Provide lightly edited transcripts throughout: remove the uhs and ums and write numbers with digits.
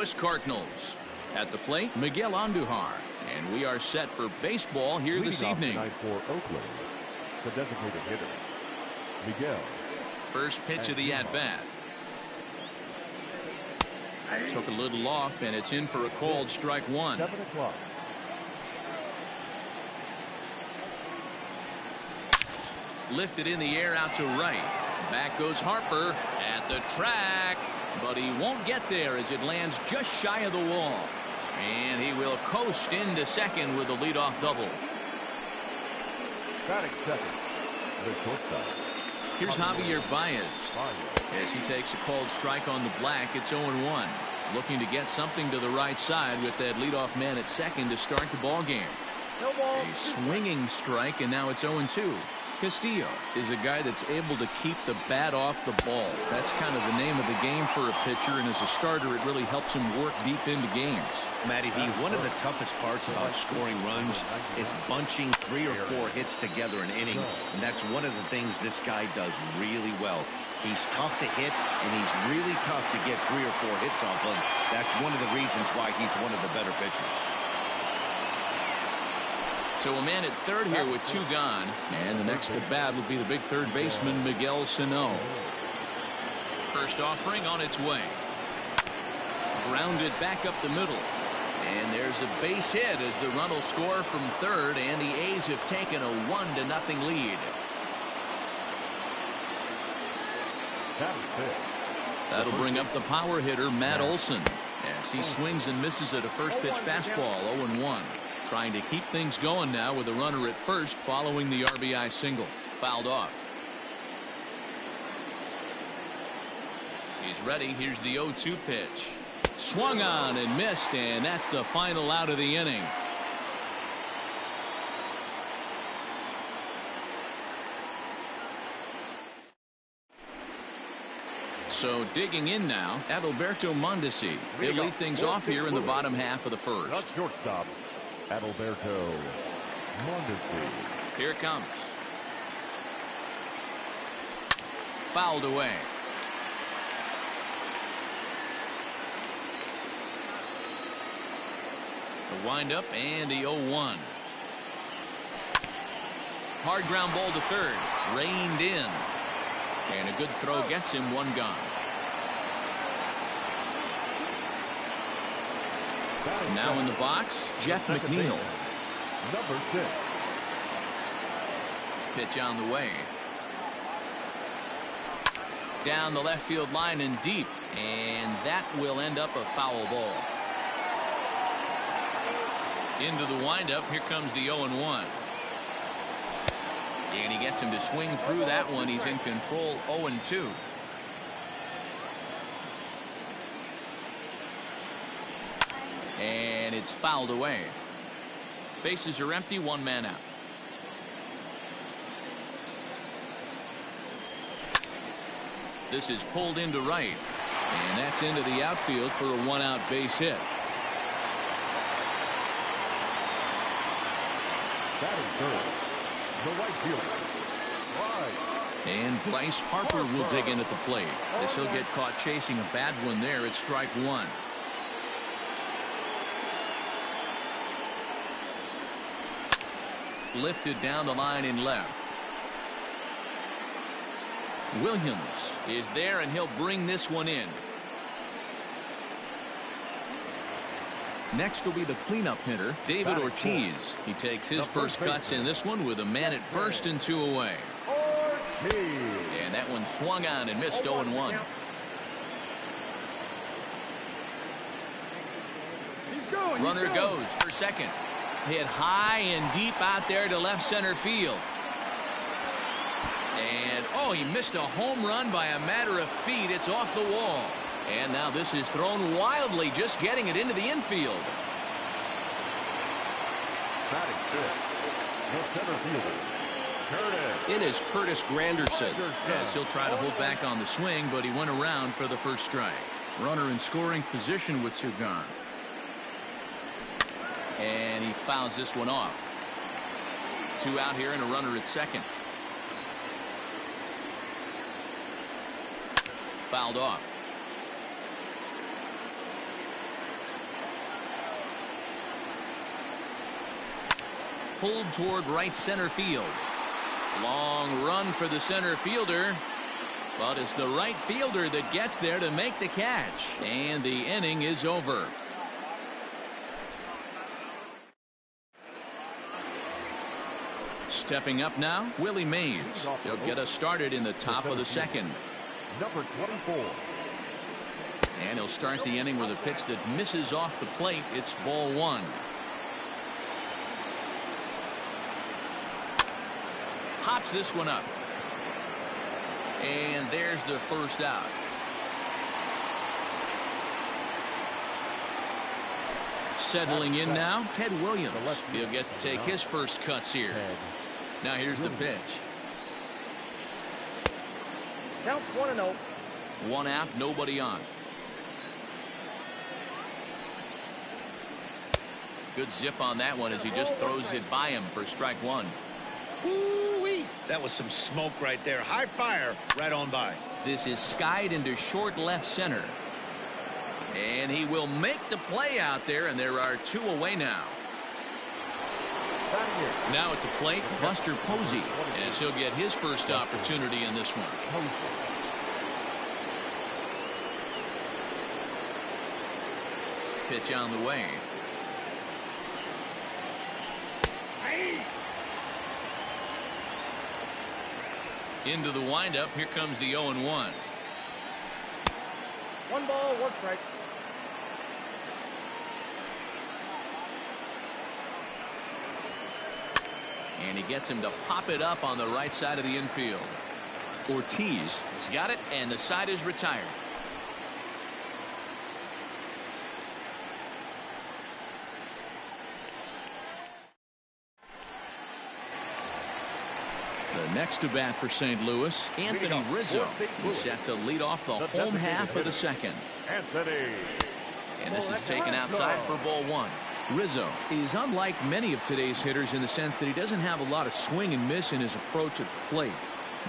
Cardinals. At the plate, Miguel Andujar. And we are set for baseball here this evening. For Oakland, the designated hitter, Miguel. First pitch of the at-bat. Took a little off, and it's in for a called strike one. 7 o'clock. Lifted in the air out to right. Back goes Harper at the track, but he won't get there as it lands just shy of the wall. And he will coast into second with a leadoff double. Batting second, the shortstop. Here's Javier Baez. As he takes a called strike on the black, it's 0-1. Looking to get something to the right side with that leadoff man at second to start the ball game. A swinging strike, and now it's 0-2. Castillo is a guy that's able to keep the bat off the ball. That's kind of the name of the game for a pitcher, and as a starter, it really helps him work deep into games. Matty V, one of the toughest parts about scoring runs is bunching 3 or 4 hits together an inning, and that's one of the things this guy does really well. He's tough to hit, and he's really tough to get 3 or 4 hits off of. That's one of the reasons why he's one of the better pitchers. So a man at third here with 2 gone, and the next to bat will be the big third baseman Miguel Sano. First offering on its way. Grounded back up the middle, and there's a base hit as the run will score from third, and the A's have taken a 1-0 lead. That'll bring up the power hitter Matt Olson as he swings and misses at a first pitch fastball. 0-1. Trying to keep things going now with a runner at first following the RBI single. Fouled off. He's ready. Here's the 0-2 pitch. Swung on and missed, and that's the final out of the inning. So digging in now, Adalberto Mondesi. He'll lead things off here in the bottom half of the first. Shortstop, Adalberto Mondesi. Here it comes. Fouled away. The windup and the 0-1. Hard ground ball to third. Reined in. And a good throw gets him 1 gone. Now in the box, Jeff McNeil. Number 6. Pitch on the way. Down the left field line and deep. And that will end up a foul ball. Into the windup. Here comes the 0-1. And he gets him to swing through that one. He's in control. 0-2. And it's fouled away. Bases are empty. 1 man out. This is pulled into right. And that's into the outfield for a 1-out base hit. Batting third, the right fielder. Right. And Bryce Harper will dig in at the plate as he'll get caught chasing a bad one there at strike 1. Lifted down the line in left. Williams is there, and he'll bring this one in. Next will be the cleanup hitter, David Ortiz. He takes his first cuts in this one with a man at first and 2 away. And that one swung on and missed. 0-1. Runner goes for second. Hit high and deep out there to left center field. And oh, he missed a home run by a matter of feet. It's off the wall. And now this is thrown wildly, just getting it into the infield. Batting fifth, the center fielder, Curtis. It is Curtis Granderson. Yes, he'll try to hold back on the swing, but he went around for the first strike. Runner in scoring position with 2 gone. And he fouls this one off. 2 out here and a runner at second. Fouled off. pulled toward right center field. Long run for the center fielder, but it's the right fielder that gets there to make the catch, and the inning is over. Stepping up now, Willie Mays. He'll get us started in the top of the second. Number 24. And he'll start the inning with a pitch that misses off the plate. It's ball one. Pops this one up. And there's the first out. Settling in now, Ted Williams. He'll get to take his first cuts here. Now here's the pitch. Count 1-0. One out, nobody on. Good zip on that one as he just throws it by him for strike one. Woo-wee. That was some smoke right there. High fire right on by. This is skied into short left center. And he will make the play out there, and there are two away now. Now at the plate, Buster Posey, as he'll get his first opportunity in this one. Pitch on the way. Into the windup. Here comes the 0-1. 1 ball, 1 strike. And he gets him to pop it up on the right side of the infield. Ortiz has got it, and the side is retired. The next to bat for St. Louis, Anthony Rizzo. He's set to lead off the home half of the second. Anthony. And this is taken outside for ball one. Rizzo is unlike many of today's hitters in the sense that he doesn't have a lot of swing and miss in his approach at the plate.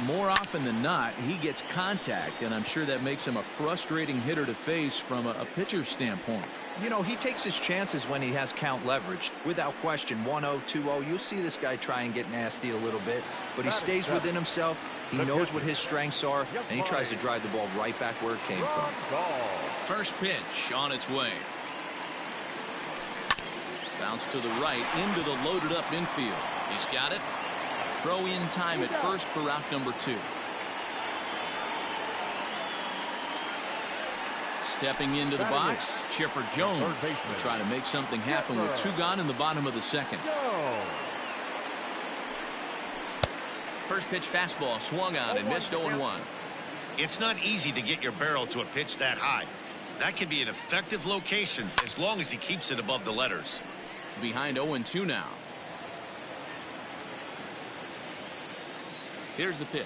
More often than not, he gets contact, and I'm sure that makes him a frustrating hitter to face from a pitcher's standpoint. You know, he takes his chances when he has count leverage. Without question, 1-0, 2-0, you'll see this guy try and get nasty a little bit, but he stays within himself. He knows what his strengths are, and he tries to drive the ball right back where it came from. First pitch on its way. Bounce to the right into the loaded up infield. He's got it. Throw in time at first for out number 2. Stepping into the box, Chipper Jones will try to make something happen with 2 gone in the bottom of the second. First pitch fastball swung on and missed 0-1. It's not easy to get your barrel to a pitch that high. That can be an effective location as long as he keeps it above the letters. Behind 0-2 now. Here's the pitch.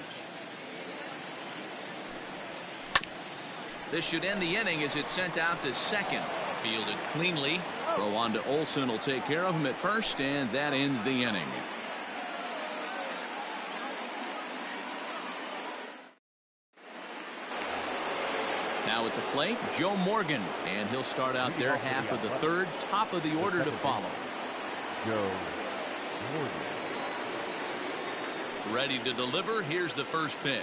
This should end the inning as it's sent out to second. Fielded cleanly. Throw on to Olsen will take care of him at first, and that ends the inning. Now at the plate, Joe Morgan, and he'll start out their half of the third, top of the order to follow. Joe Morgan. Ready to deliver. Here's the first pitch.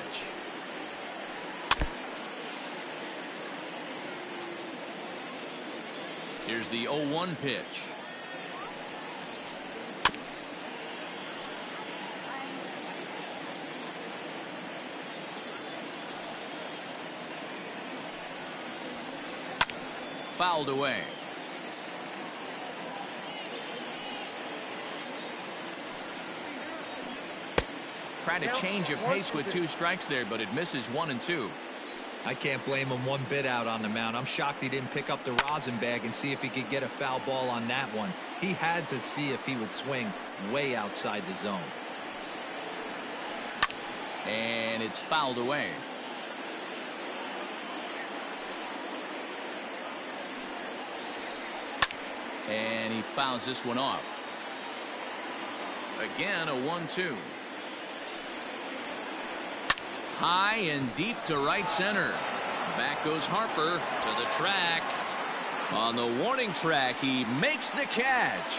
Here's the 0-1 pitch. Fouled away. Trying to change of pace with 2 strikes there, but it misses 1 and 2. I can't blame him one bit out on the mound. I'm shocked he didn't pick up the rosin bag and see if he could get a foul ball on that one. He had to see if he would swing way outside the zone. And it's fouled away. And he fouls this one off. Again, a 1-2. High and deep to right center. Back goes Harper to the track. On the warning track, he makes the catch.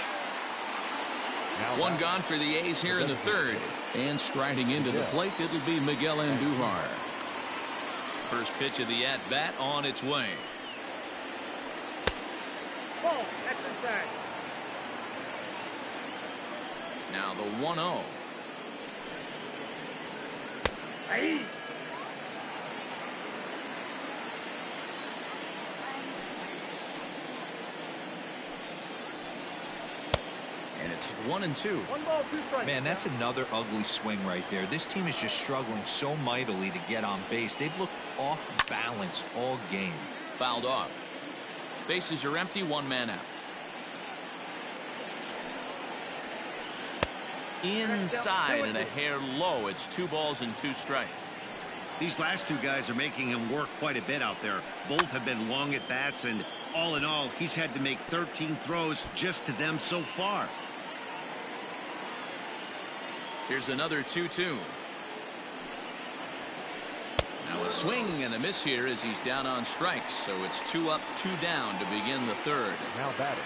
One gone for the A's here in the third. And striding into the plate, it'll be Miguel Andujar. First pitch of the at-bat on its way. Ball, that's inside. Now the 1-0. Aye. And it's 1-2. 1 ball, 2 strikes. Man, that's another ugly swing right there. This team is just struggling so mightily to get on base. They've looked off balance all game. Fouled off. Bases are empty, 1 man out. Inside and a hair low. It's 2 balls and 2 strikes. These last 2 guys are making him work quite a bit out there. Both have been long at bats, and all in all, he's had to make 13 throws just to them so far. Here's another 2-2. Now a swing and a miss here as he's down on strikes. So it's 2 up, 2 down to begin the third. Now batting.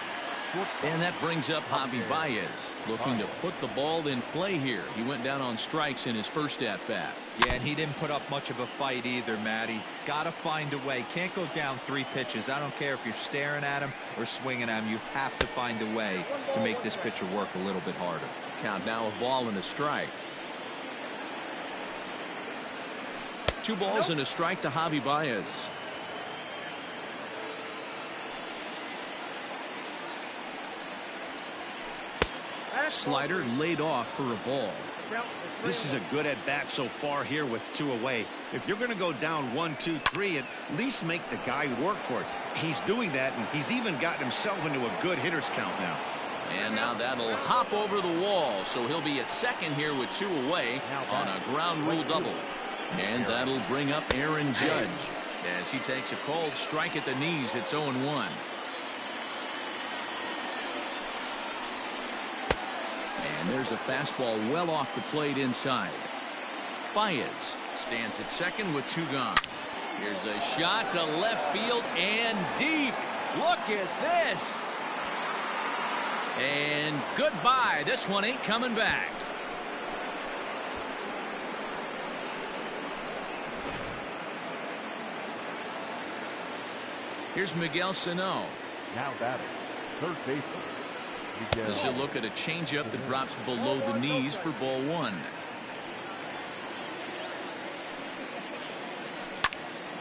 And that brings up Javi Baez, looking to put the ball in play here. He went down on strikes in his first at-bat. Yeah, and he didn't put up much of a fight either, Matty. Got to find a way. Can't go down 3 pitches. I don't care if you're staring at him or swinging at him. You have to find a way to make this pitcher work a little bit harder. Count now, a ball and a strike. 2 balls and a strike to Javi Baez. Slider laid off for a ball. This is a good at bat so far here with 2 away. If you're going to go down 1, 2, 3, at least make the guy work for it. He's doing that, and he's even gotten himself into a good hitter's count now. And now that'll hop over the wall, so he'll be at second here with 2 away on a ground rule double. And that'll bring up Aaron Judge as he takes a cold strike at the knees. It's 0-1. And there's a fastball well off the plate inside. Baez stands at second with 2 gone. Here's a shot to left field and deep. Look at this. And goodbye. This one ain't coming back. Here's Miguel Sano. Now batting. Third baseman. As he'll look at a changeup that drops below the knees for ball 1.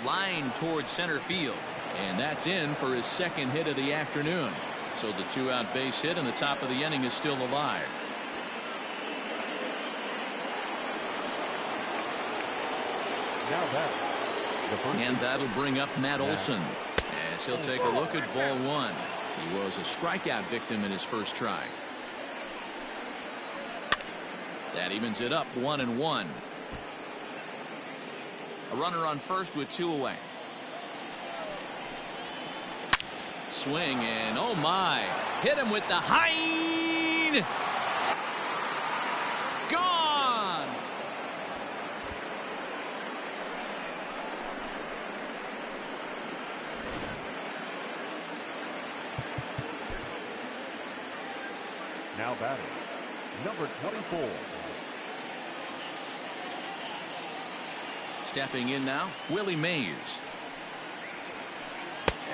Line towards center field. And that's in for his second hit of the afternoon. So the 2-out base hit in the top of the inning is still alive. Now batting. And that'll bring up Matt Olson as he'll take a look at ball 1. He was a strikeout victim in his first try. That evens it up 1-1. A runner on first with 2 away. Swing and oh my, hit him with the hind. Gone. Now batting. Number 24. Stepping in now, Willie Mays.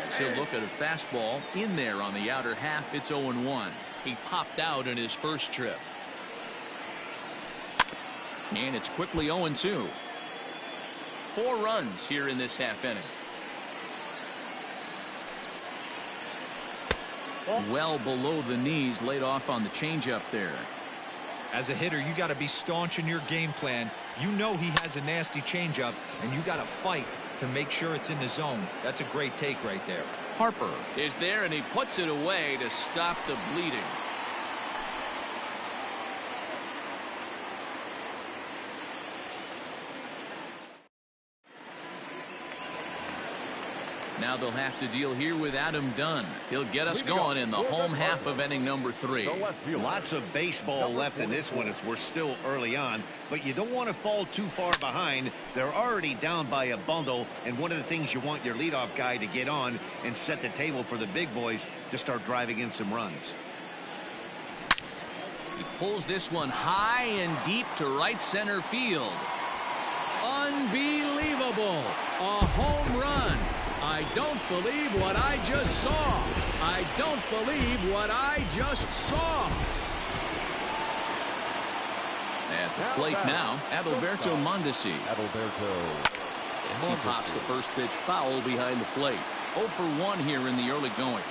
As he'll look at a fastball in there on the outer half. It's 0-1. He popped out in his first trip. And it's quickly 0-2. 4 runs here in this half inning. Well below the knees, laid off on the changeup there. As a hitter, you got to be staunch in your game plan. You know he has a nasty changeup, and you got to fight to make sure it's in the zone. That's a great take right there. Harper is there, and he puts it away to stop the bleeding. Now they'll have to deal here with Adam Dunn. He'll get us going in the home half of inning number 3. Lots of baseball left in this one as we're still early on, but you don't want to fall too far behind. They're already down by a bundle, and one of the things you want your leadoff guy to get on and set the table for the big boys to start driving in some runs. He pulls this one high and deep to right center field. Unbelievable. A home run. I don't believe what I just saw. I don't believe what I just saw. At the plate now, Adalberto Mondesi. As he pops the first pitch foul behind the plate. 0 for 1 here in the early going.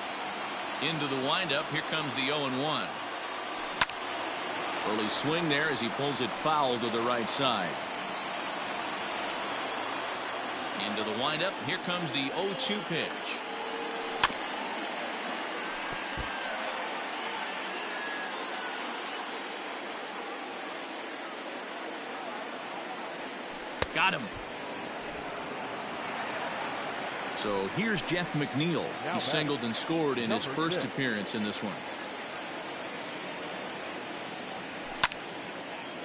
Into the windup, here comes the 0-1. Early swing there as he pulls it foul to the right side. Into the windup, here comes the 0-2 pitch. Got him. So here's Jeff McNeil. He singled and scored in his first appearance in this one.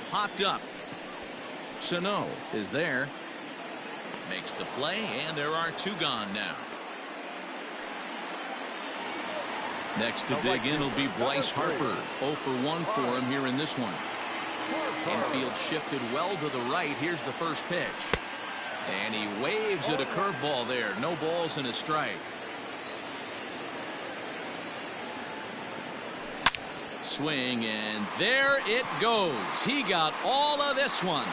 Popped up. Sano is there. Makes the play, and there are 2 gone now. Next to dig in will be Bryce Harper. 0 for 1 for him here in this one. Infield shifted well to the right. Here's the first pitch. And he waves at a curveball there. No balls and a strike. Swing, and there it goes. He got all of this one.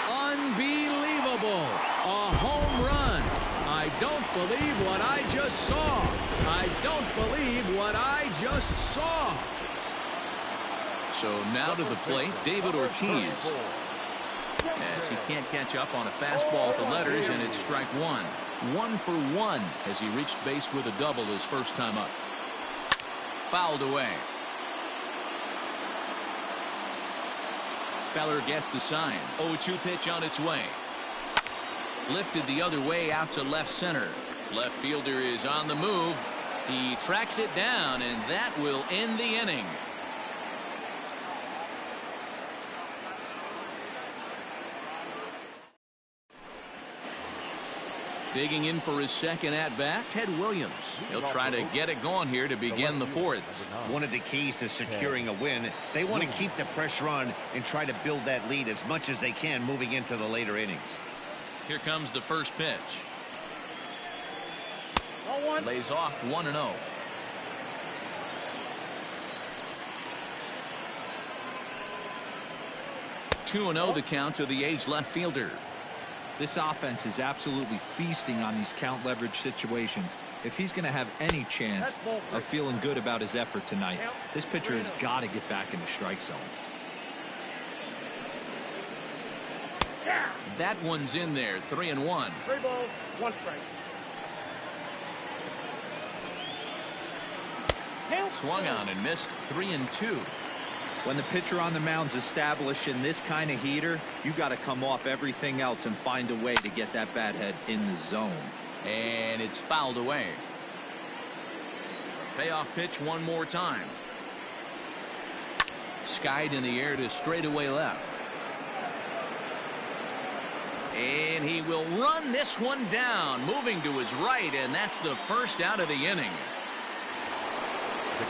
Unbelievable. A home run. I don't believe what I just saw. I don't believe what I just saw. So now to the plate, David Ortiz. As he can't catch up on a fastball at the letters, and it's strike 1. 1 for 1 as he reached base with a double his first time up. Fouled away. Feller gets the sign. 0-2 pitch on its way. Lifted the other way out to left center. Left fielder is on the move. He tracks it down, and that will end the inning. Digging in for his second at-bat, Ted Williams. He'll try to get it going here to begin the 4th. One of the keys to securing a win, they want to keep the pressure on and try to build that lead as much as they can moving into the later innings. Here comes the first pitch. Lays off 1-0. Two 2-0 the count to the A's left fielder. This offense is absolutely feasting on these count leverage situations. If he's going to have any chance of feeling good about his effort tonight, this pitcher has got to get back in the strike zone. That one's in there. 3-1. 3 balls, 1 strike. Swung on and missed. 3-2. When the pitcher on the mound's established in this kind of heater, you got to come off everything else and find a way to get that bat head in the zone. And it's fouled away. Payoff pitch one more time. Skied in the air to straightaway left. And he will run this one down, moving to his right, and that's the first out of the inning.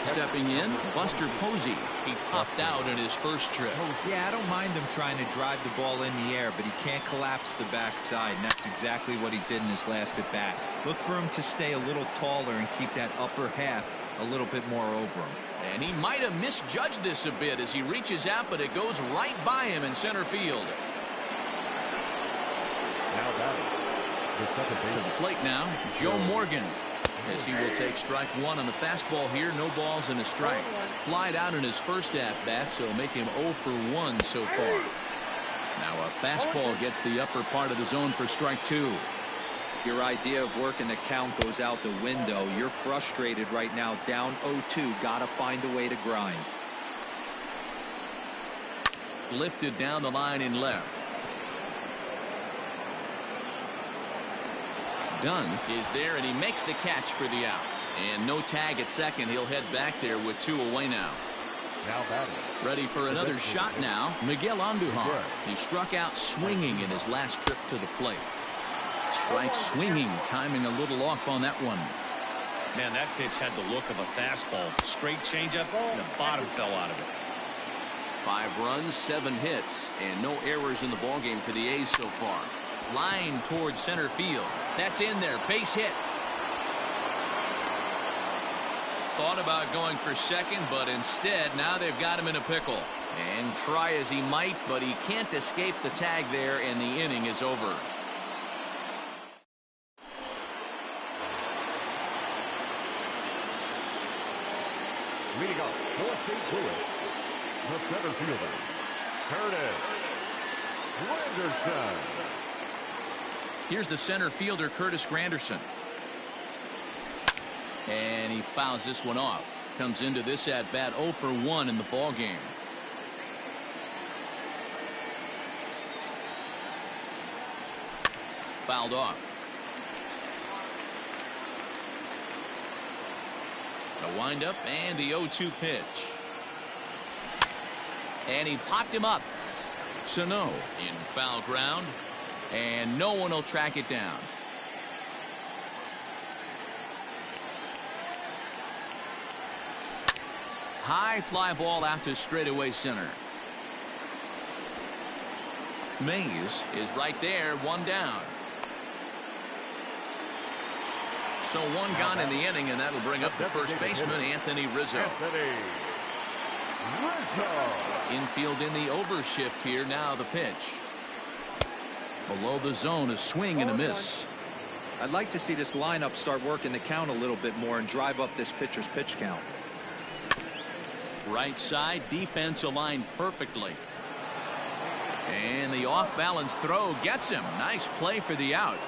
Stepping in, Buster Posey. He popped out in his first trip. Yeah, I don't mind him trying to drive the ball in the air, but he can't collapse the backside, and that's exactly what he did in his last at bat. Look for him to stay a little taller and keep that upper half a little bit more over him. And he might have misjudged this a bit as he reaches out, but it goes right by him in center field. Now batting, the second baseman. To the plate now, Joe Morgan. As he will take strike one on the fastball here. No balls and a strike. Flied out in his first at-bat, so make him 0 for 1 so far. Now a fastball gets the upper part of the zone for strike two. Your idea of working the count goes out the window. You're frustrated right now, down 0-2. Gotta find a way to grind. Lifted down the line in left. Dunn is there, and he makes the catch for the out. And no tag at second. He'll head back there with 2 away now. Now batting. Ready for another shot now. Miguel Andujar. He struck out swinging in his last trip to the plate. Strike swinging, timing a little off on that one. Man, that pitch had the look of a fastball. Straight changeup, and the bottom fell out of it. 5 runs, 7 hits, and no errors in the ballgame for the A's so far. Line towards center field. That's in there. Base hit. Thought about going for second, but instead now they've got him in a pickle. And try as he might, but he can't escape the tag there, and the inning is over. Leading off, North St. Louis, the center fielder, Curtis Granderson. Here's the center fielder, Curtis Granderson. And he fouls this one off. Comes into this at bat 0 for 1 in the ball game. Fouled off. A windup and the 0-2 pitch. And he popped him up. Sano in foul ground, and no one will track it down. High fly ball out to straightaway center. Mays is right there, 1 down. So 1 gone in the inning, and that'll bring up the first baseman, Anthony Rizzo. Infield in the overshift here. Now the pitch. Below the zone, a swing and a miss. I'd like to see this lineup start working the count a little bit more and drive up this pitcher's pitch count. Right side, defense aligned perfectly. And the off-balance throw gets him. Nice play for the out.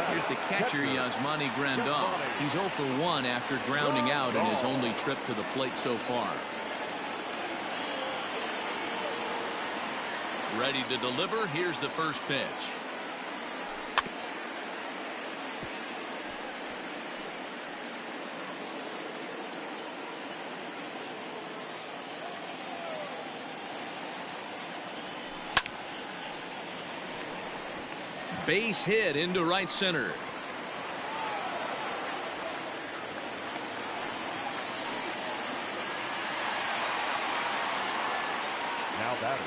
Here's the catcher, Yasmani Grandal. He's 0 for 1 after grounding out in his only trip to the plate so far. Ready to deliver. Here's the first pitch. Base hit into right center. Now batting,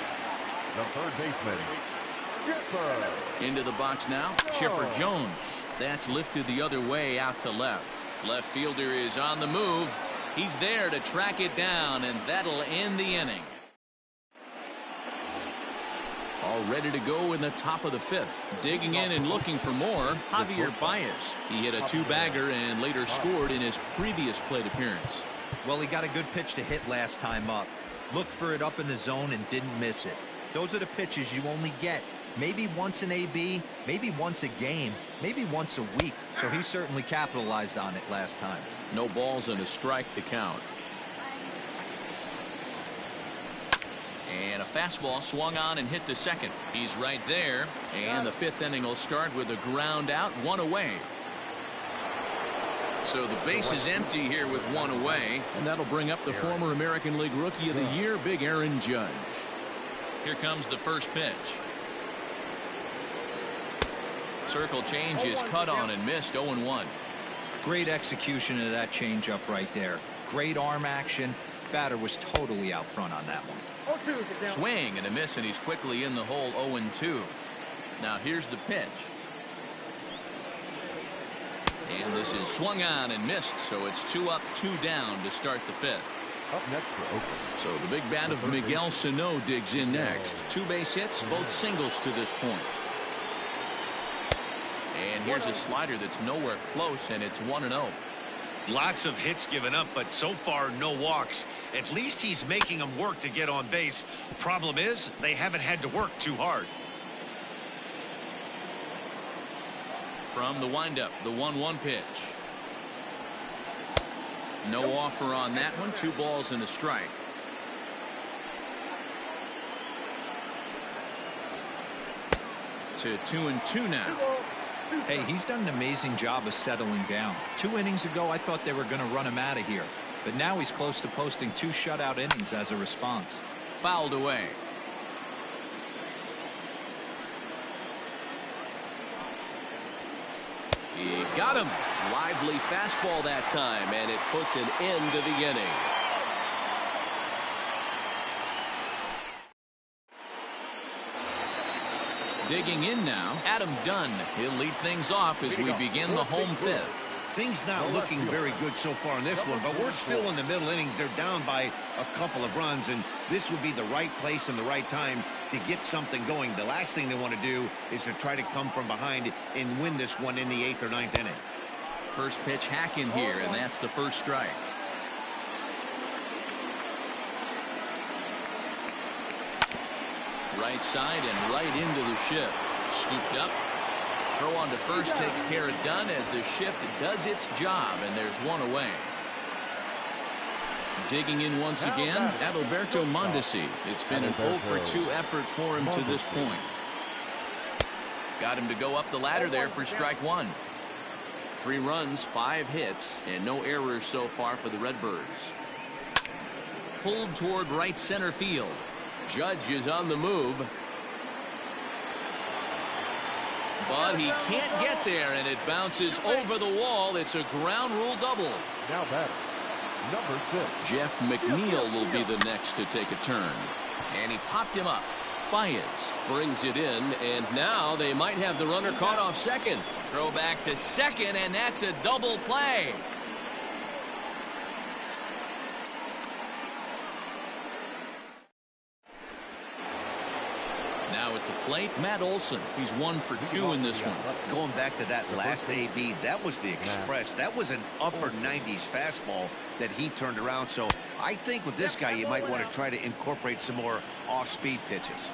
the third baseman, Chipper. Into the box now, Chipper Jones. That's lifted the other way out to left. Left fielder is on the move. He's there to track it down, and that'll end the inning. All ready to go in the top of the 5th. Digging in and looking for more, Javier Baez. He hit a 2-bagger and later scored in his previous plate appearance. Well, he got a good pitch to hit last time up. Looked for it up in the zone and didn't miss it. Those are the pitches you only get maybe once in AB, maybe once a game, maybe once a week. So he certainly capitalized on it last time. No balls and a strike to count. And a fastball swung on and hit to second. He's right there. And the 5th inning will start with a ground out, 1 away. So the base is empty here with 1 away. And that'll bring up the former American League Rookie of the Year, Big Aaron Judge. Here comes the first pitch. Circle change is cut on and missed. 0-1. Great execution of that changeup right there. Great arm action. Batter was totally out front on that one. Swing and a miss, and he's quickly in the hole. 0-2. Now here's the pitch. And this is swung on and missed, so it's 2 up, 2 down to start the 5th. Up next for Oakland. So the big bat of Miguel Sano digs in next. 2 base hits, both singles to this point. And here's a slider that's nowhere close, and it's 1-0. Lots of hits given up, but so far no walks. At least he's making them work to get on base. Problem is, they haven't had to work too hard. From the windup, the 1-1 pitch. No offer on that one. 2 balls and a strike. To 2-2 now. Hey, he's done an amazing job of settling down. 2 innings ago, I thought they were going to run him out of here. But now he's close to posting 2 shutout innings as a response. Fouled away. He got him. Lively fastball that time, and it puts an end to the inning. Digging in now, Adam Dunn. He'll lead things off as we begin the home fifth. Things not looking very good so far in this one, but we're still in the middle innings. They're down by a couple of runs, and this would be the right place and the right time to get something going. The last thing they want to do is to try to come from behind and win this one in the 8th or 9th inning. First pitch hack in here, and that's the first strike. Right side and right into the shift. Scooped up. Throw on to first takes care of Dunn as the shift does its job, and there's one away. Digging in once again, Adalberto Mondesi. It's been an 0 for 2 effort for him to this point. Got him to go up the ladder there for strike one. 3 runs, 5 hits, and no errors so far for the Redbirds. Pulled toward right center field. Judge is on the move. But he can't get there, and it bounces over the wall. It's a ground rule double. Now batter, number 6. Jeff McNeil will be the next to take a turn. And he popped him up. Baez brings it in, and now they might have the runner caught off second. Throw back to second, and that's a double play. Now at the plate, Matt Olson. He's 1 for 2 in this one. Going back to that last AB, that was the Express. That was an upper 90s fastball that he turned around. So I think with this guy, you might want to try to incorporate some more off-speed pitches.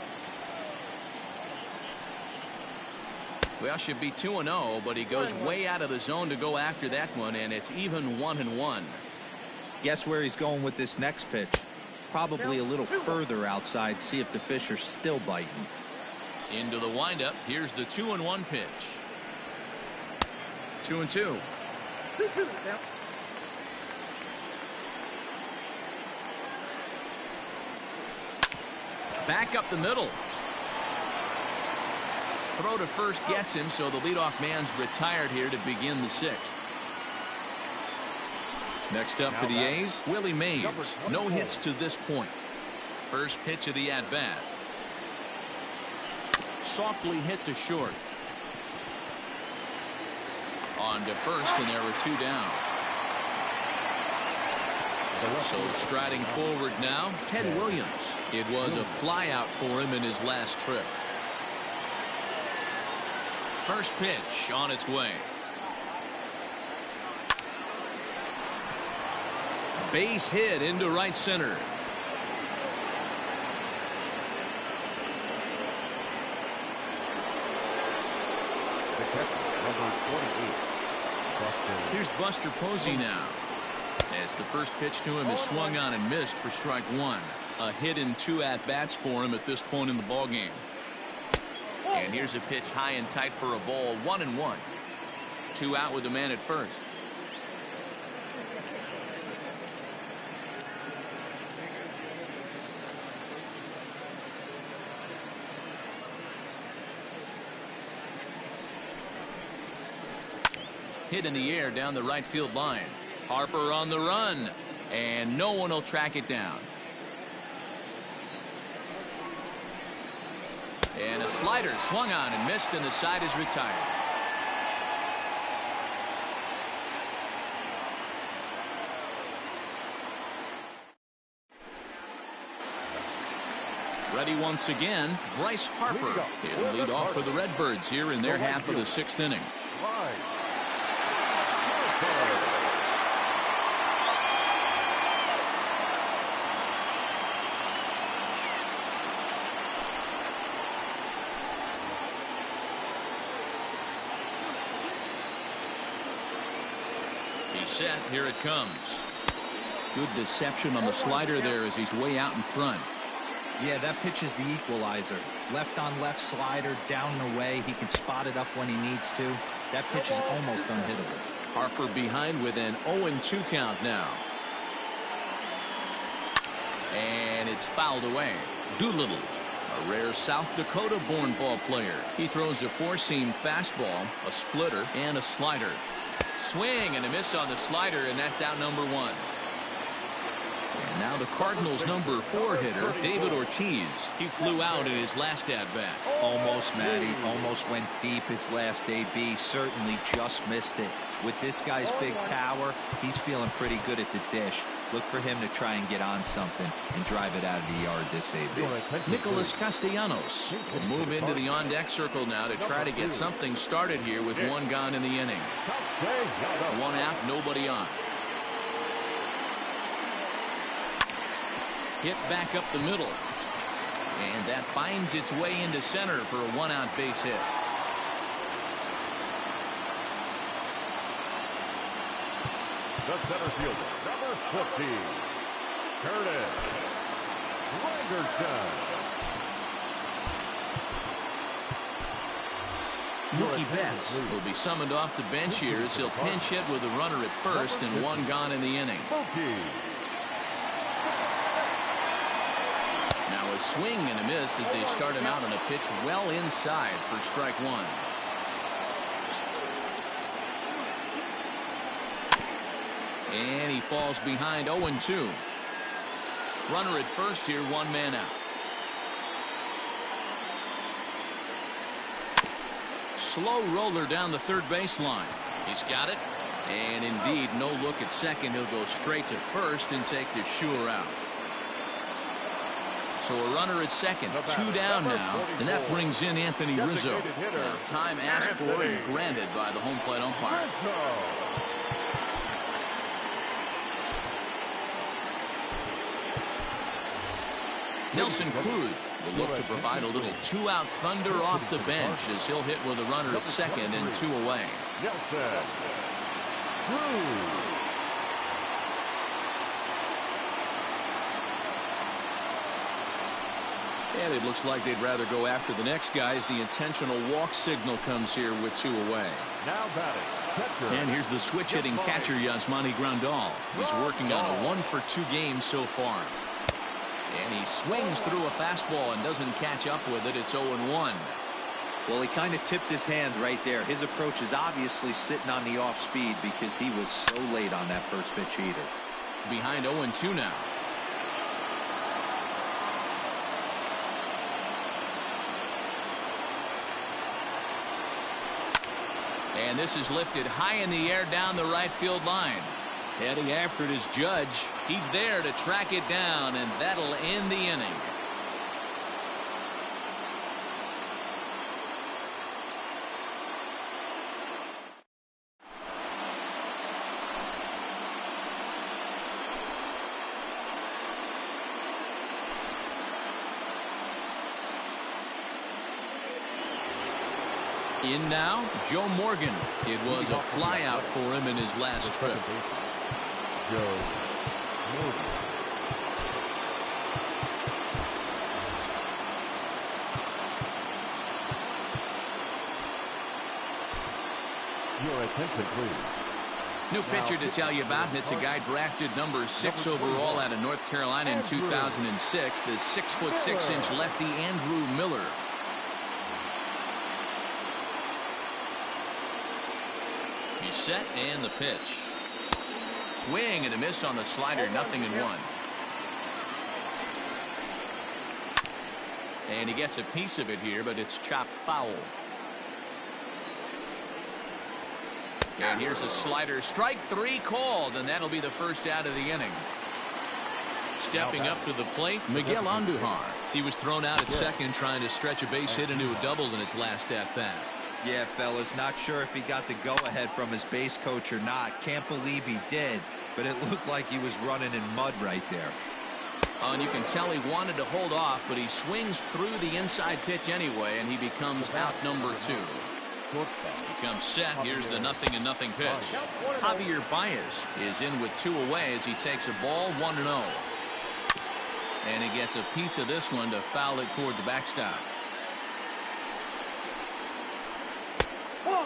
Well, should be 2-0, but he goes way out of the zone to go after that one, and it's even 1-1. Guess where he's going with this next pitch? Probably a little further outside. See if the fish are still biting. Into the windup. Here's the 2-1 pitch. 2-2. Back up the middle. Throw to first gets him, so the leadoff man's retired here to begin the 6th. Next up for the A's, Willie Mays. No hits to this point. First pitch of the at-bat. Softly hit to short. On to first, and there were 2 down. So striding forward now, Ted Williams. It was a flyout for him in his last trip. First pitch on its way. Base hit into right center. The catcher, number 28. Here's Buster Posey now. As the first pitch to him is swung on and missed for strike 1. A hit in 2 at-bats for him at this point in the ballgame. And here's a pitch high and tight for a ball. 1-1. 2 out with the man at first. Hit in the air down the right field line. Harper on the run, and no one will track it down. And a slider swung on and missed, and the side is retired. Ready once again, Bryce Harper. He'll lead off for the Redbirds here in their half of the 6th inning. He's set. Here it comes. Good deception on the slider there as he's way out in front. Yeah, that pitch is the equalizer. Left on left slider, down and away. He can spot it up when he needs to. That pitch is almost unhittable. Harper behind with an 0-2 count now. And it's fouled away. Doolittle, a rare South Dakota-born ball player. He throws a 4-seam fastball, a splitter, and a slider. Swing and a miss on the slider, and that's out number 1. And now the Cardinals' number 4 hitter, David Ortiz. He flew out in his last at-bat. Almost, Matty. Almost went deep his last AB. Certainly just missed it. With this guy's big power, he's feeling pretty good at the dish. Look for him to try and get on something and drive it out of the yard this AB. Nicholas Castellanos will move into the on-deck circle now to try to get something started here with 1 gone in the inning. 1 out, nobody on. Hit back up the middle. And that finds its way into center for a 1-out base hit. The center fielder, number 50, Curtis Rangerson. Mookie Betts will be summoned off the bench here as he'll pinch hit with a runner at first and 1 gone in the inning. Now a swing and a miss as they start him out on a pitch well inside for strike 1. And he falls behind 0-2. Runner at first here, 1 man out. Slow roller down the third baseline. He's got it. And indeed, no look at second. He'll go straight to first and take the sure out. So a runner at second, 2 down now, and that brings in Anthony Rizzo. Now, time asked for and granted by the home plate umpire. Nelson Cruz will look to provide a little 2-out thunder off the bench as he'll hit with a runner at second and 2 away. Nelson Cruz. And it looks like they'd rather go after the next guy as the intentional walk signal comes here with 2 away. Now batting, catcher. And here's the switch hitting catcher Yasmani Grandal. He's working on a 1-for-2 game so far. And he swings through a fastball and doesn't catch up with it. It's 0-1. Well, he kind of tipped his hand right there. His approach is obviously sitting on the off speed because he was so late on that first pitch heater. Behind 0-2 now. And this is lifted high in the air down the right field line. Heading after it is Judge. He's there to track it down, and that'll end the inning. In now, Joe Morgan. It was a flyout for him in his last trip. Joe Morgan. Your attention, please. New pitcher to tell you about, and it's a guy drafted number 6 overall out of North Carolina in 2006. The 6'6" lefty Andrew Miller. He's set and the pitch. Swing and a miss on the slider, 0-1. And he gets a piece of it here, but it's chopped foul. And here's a slider. Strike 3 called, and that'll be the first out of the inning. Stepping up to the plate, Miguel Andujar. He was thrown out at second trying to stretch a base hit into a double in his last at-bat. Yeah, fellas, not sure if he got the go-ahead from his base coach or not. Can't believe he did, but it looked like he was running in mud right there. Oh, and you can tell he wanted to hold off, but he swings through the inside pitch anyway, and he becomes out number 2. He comes set. Here's the 0-0 pitch. Javier Baez is in with 2 away as he takes a ball, 1-0. And he gets a piece of this one to foul it toward the backstop.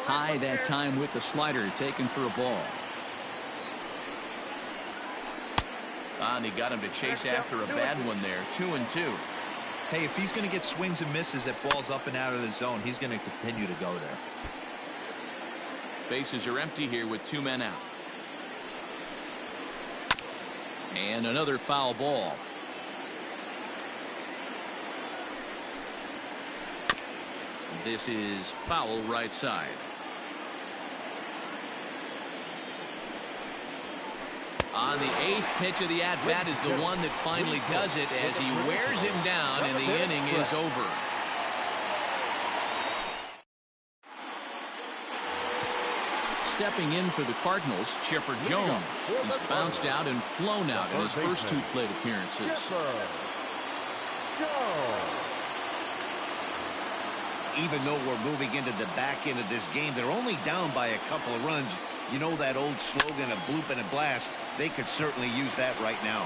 High that time with the slider, taken for a ball. And he got him to chase after a bad one there. 2-2. Hey, if he's going to get swings and misses at balls up and out of the zone, he's going to continue to go there. Bases are empty here with 2 men out. And another foul ball. This is foul right side. On the 8th pitch of the at-bat is the one that finally does it as he wears him down and the inning is over. Stepping in for the Cardinals, Chipper Jones. He's bounced out and flown out in his first 2 plate appearances. Even though we're moving into the back end of this game, they're only down by a couple of runs. You know that old slogan, a bloop and a blast? They could certainly use that right now.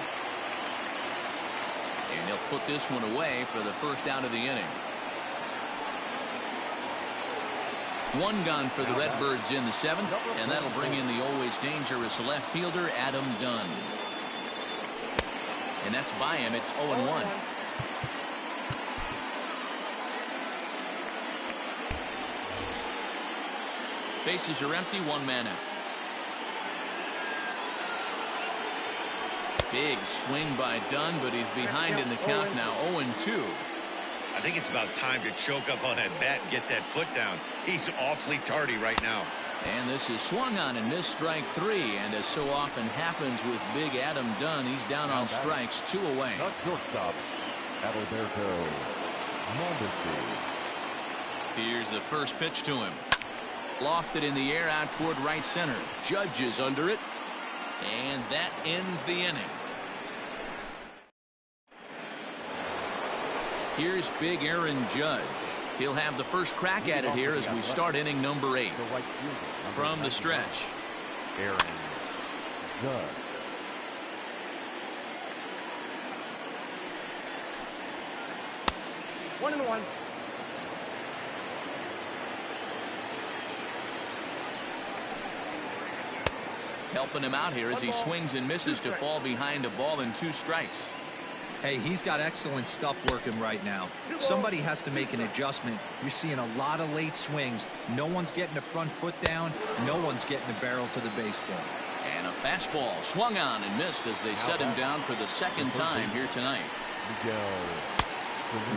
And he'll put this one away for the first out of the inning. 1 gone for the Redbirds in the 7th, and that'll bring in the always dangerous left fielder, Adam Dunn. And that's by him. It's 0-1. Bases are empty, 1 man out. Big swing by Dunn, but he's behind in the count now, 0-2. I think it's about time to choke up on that bat and get that foot down. He's awfully tardy right now. And this is swung on and missed, strike 3. And as so often happens with big Adam Dunn, he's down on strikes, 2 away. Shortstop, Adalberto Mondesi. Here's the first pitch to him. Lofted in the air out toward right center. Judge is under it. And that ends the inning. Here's big Aaron Judge. He'll have the first crack at it here as we start inning number 8. From the stretch. Aaron Judge. One and one. Helping him out here as he swings and misses to fall behind a ball and 2 strikes. Hey, he's got excellent stuff working right now. Somebody has to make an adjustment. You're seeing a lot of late swings. No one's getting the front foot down. No one's getting the barrel to the baseball. And a fastball swung on and missed as they set him down for the 2nd time here tonight.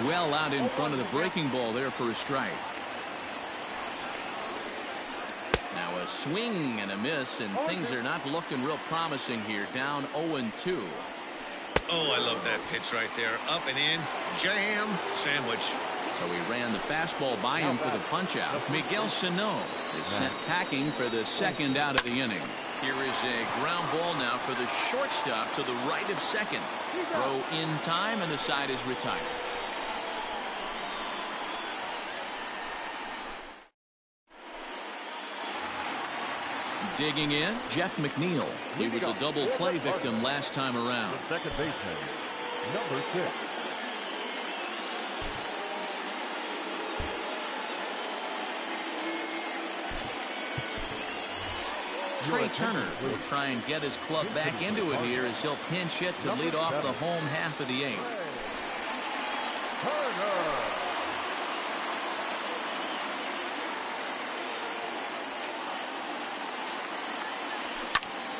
Well out in front of the breaking ball there for a strike. Now a swing and a miss, and things are not looking real promising here. Down 0-2. Oh, I love that pitch right there. Up and in, jam, sandwich. So he ran the fastball by him for the punch out. Miguel Sano is sent packing for the 2nd out of the inning. Here is a ground ball now for the shortstop to the right of second. Throw in time, and the side is retired. Digging in, Jeff McNeil. He was a double play victim last time around. The second baseman, number 6. Trey Turner will try and get his club back into it here as he'll pinch hit to lead off the home half of the 8th.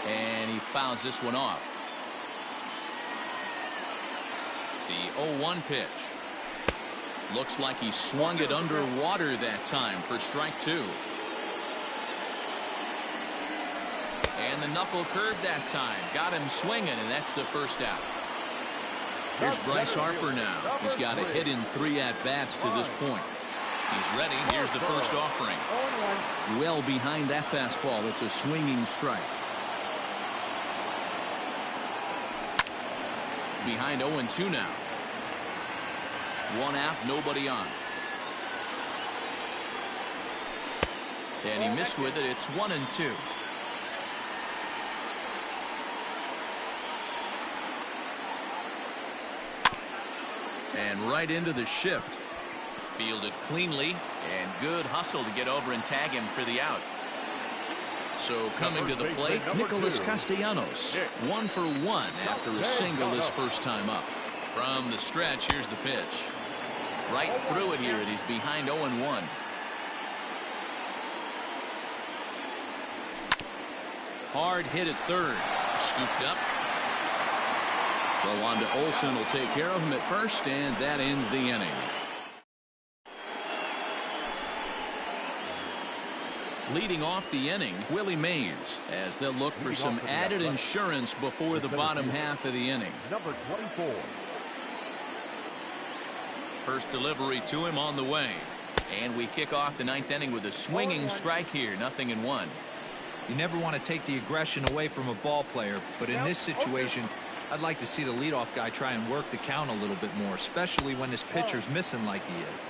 And he fouls this one off. The 0-1 pitch. Looks like he swung it underwater that time for strike 2. And the knuckle curve that time. Got him swinging, and that's the first out. Here's Bryce Harper now. He's got a hit in 3 at-bats to this point. He's ready. Here's the first offering. Well behind that fastball. It's a swinging strike. Behind 0-2 now. 1 out, nobody on. And he missed with it. It's 1-2. And right into the shift. Fielded cleanly, and good hustle to get over and tag him for the out. So coming to the plate, Nicholas Castellanos. 1 for 1 after a single his first time up. From the stretch, here's the pitch. Right through it here, and he's behind 0-1. Hard hit at third. Scooped up. Throw on to Olsen will take care of him at first, and that ends the inning. Leading off the inning, Willie Mays, as they'll look for some added insurance before the bottom half of the inning. Number 24. First delivery to him on the way. And we kick off the ninth inning with a swinging strike here, 0-1. You never want to take the aggression away from a ball player, but in this situation, I'd like to see the leadoff guy try and work the count a little bit more, especially when this pitcher's missing like he is.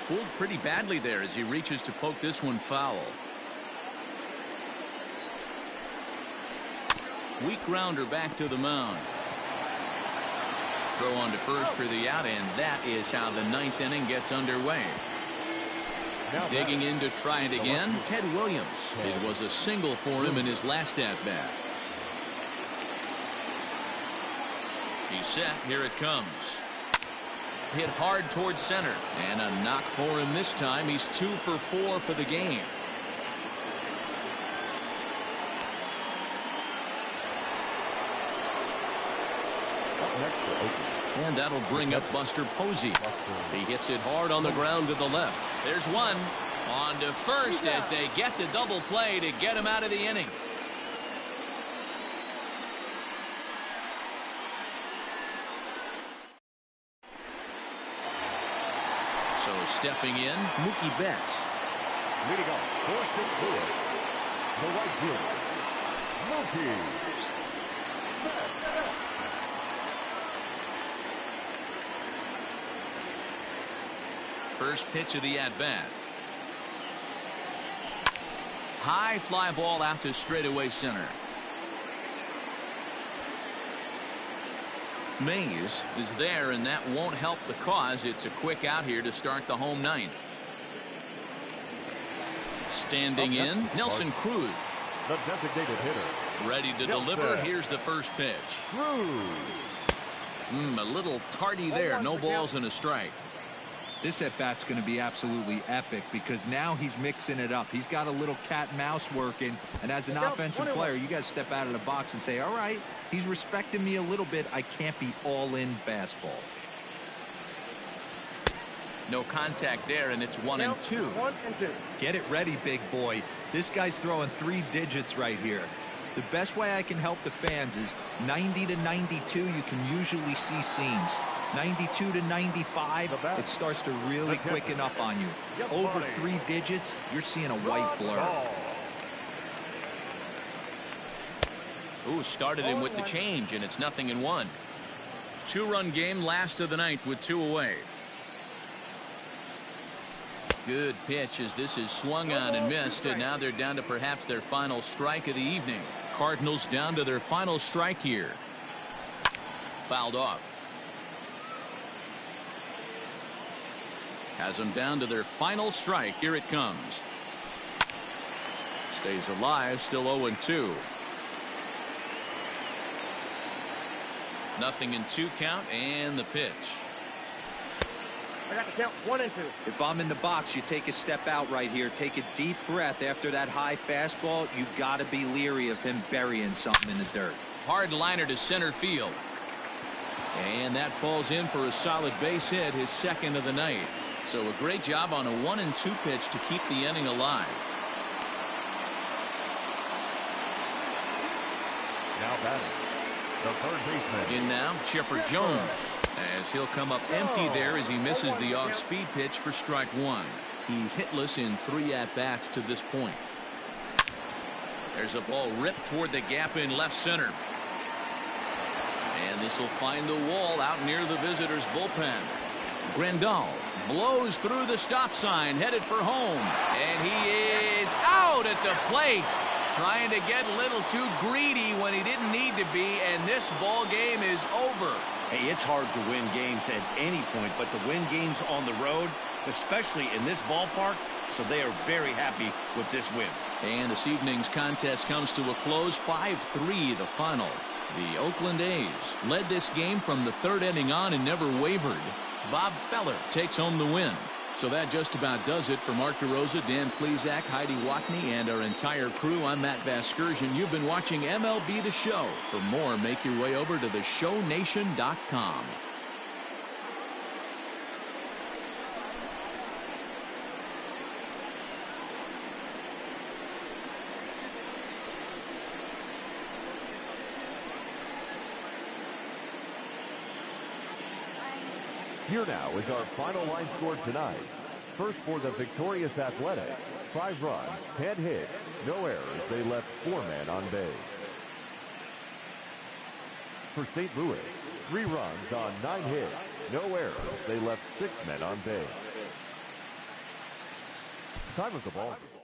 Fooled pretty badly there as he reaches to poke this one foul. Weak grounder back to the mound. Throw on to first for the out, and that is how the ninth inning gets underway. Digging in to try it again, Ted Williams. It was a single for him in his last at-bat. He's set. Here it comes. Hit hard towards center, and a knock for him this time. He's 2 for 4 for the game. And that'll bring up Buster Posey. He hits it hard on the ground to the left. There's one. On to first as they get the double play to get him out of the inning. So stepping in, Mookie Betts. Leading off, first and third, the right fielder, Mookie Betts. First pitch of the at-bat. High fly ball out to straightaway center. Mays is there, and that won't help the cause. It's a quick out here to start the home ninth. Standing in, Nelson Cruz. The designated hitter. Ready to deliver. Here's the first pitch. Cruz. A little tardy there. No balls and a strike. This at-bat's going to be absolutely epic because now he's mixing it up. He's got a little cat and mouse working, and as an offensive player, you got to step out of the box and say, all right, he's respecting me a little bit. I can't be all-in fastball. No contact there, and it's 1-2. Get it ready, big boy. This guy's throwing 3 digits right here. The best way I can help the fans is 90 to 92, you can usually see seams. 92 to 95, it starts to really quicken up on you. Over 3 digits, you're seeing a white blur. Ooh, started him with the change, and it's 0-1. 2-run game, last of the ninth with 2 away. Good pitch as this is swung on and missed, and now they're down to perhaps their final strike of the evening. Cardinals down to their final strike here. Fouled off. Has them down to their final strike. Here it comes. Stays alive, still 0-2. 0-2 count, and the pitch. I got the count 1-2. If I'm in the box, you take a step out right here. Take a deep breath after that high fastball. You got to be leery of him burying something in the dirt. Hard liner to center field. And that falls in for a solid base hit, his second of the night. So a great job on a 1-2 pitch to keep the inning alive. Now batting, the third baseman. In now, Chipper Jones, as he'll come up empty there as he misses the off-speed pitch for strike 1. He's hitless in 3 at-bats to this point. There's a ball ripped toward the gap in left center. And this will find the wall out near the visitors' bullpen. Grandal blows through the stop sign, headed for home. And he is out at the plate. Trying to get a little too greedy when he didn't need to be, and this ball game is over. Hey, it's hard to win games at any point, but to win games on the road, especially in this ballpark, so they are very happy with this win. And this evening's contest comes to a close, 5-3 the final. The Oakland A's led this game from the 3rd inning on and never wavered. Bob Feller takes home the win. So that just about does it for Mark DeRosa, Dan Plesac, Heidi Watney, and our entire crew. I'm Matt Vasgersian. You've been watching MLB The Show. For more, make your way over to theshownation.com. Here now is our final line score tonight. First for the victorious Athletics, 5 runs, 10 hits, no errors. They left 4 men on base. For St. Louis, 3 runs on 9 hits, no errors. They left 6 men on base. Time of the ball game.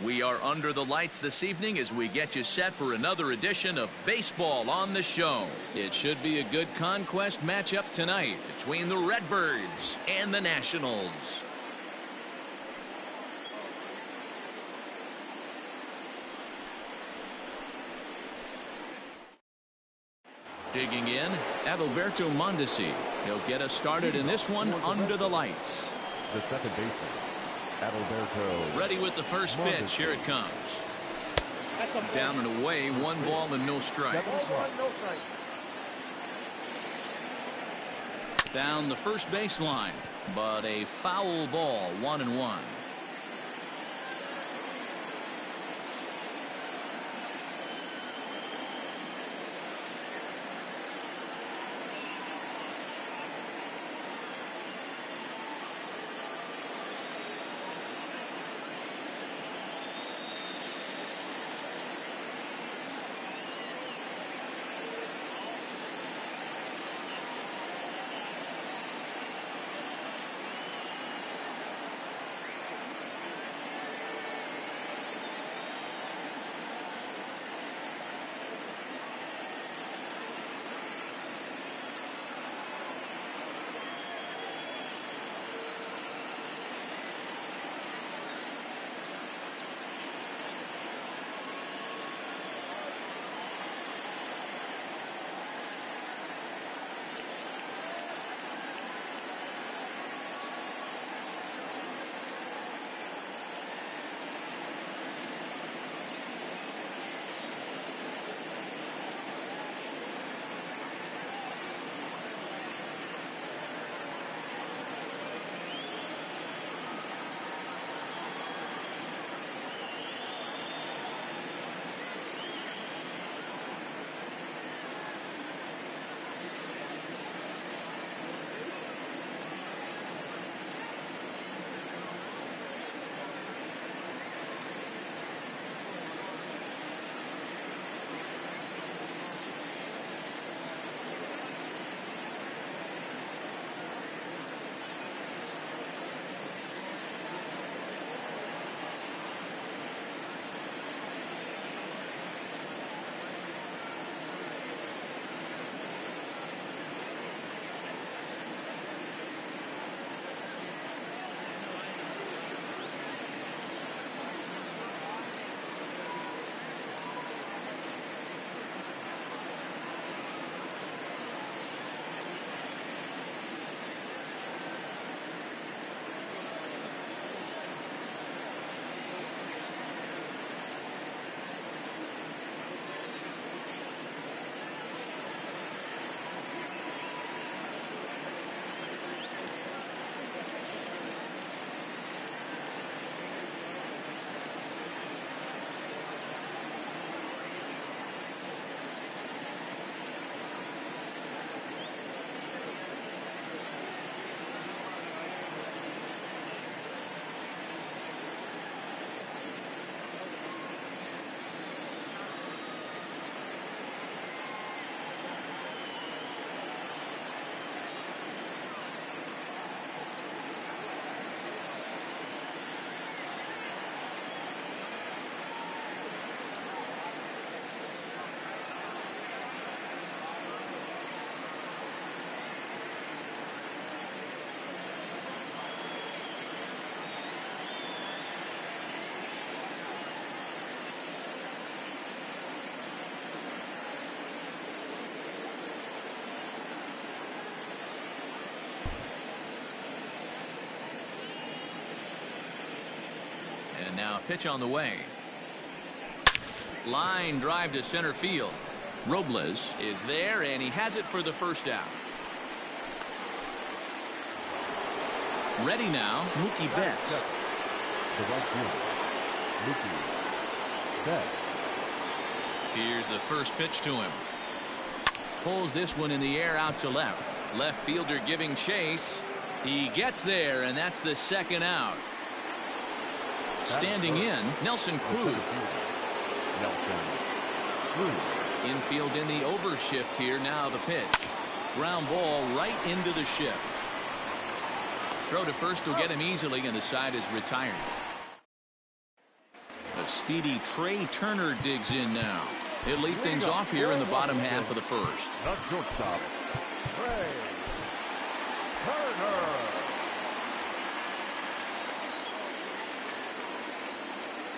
We are under the lights this evening as we get you set for another edition of Baseball on the Show. It should be a good conquest matchup tonight between the Redbirds and the Nationals. Digging in, Adalberto Mondesi. He'll get us started in this one under the lights. The second baseman, Adalberto. Ready with the first pitch. Here it comes. Down and away, 1 ball and no strikes. Down the first baseline, but a foul ball, 1-1. And now pitch on the way. Line drive to center field. Robles is there, and he has it for the first out. Ready now, Mookie Betts. The right fielder, Mookie Betts. Here's the first pitch to him. Pulls this one in the air out to left. Left fielder giving chase. He gets there, and that's the second out. Standing in, Nelson Cruz. Infield in the overshift here. Now the pitch. Ground ball right into the shift. Throw to first will get him easily, and the side is retired. The speedy Trey Turner digs in now. He'll lead things off here in the bottom half of the first. The shortstop, Trey Turner.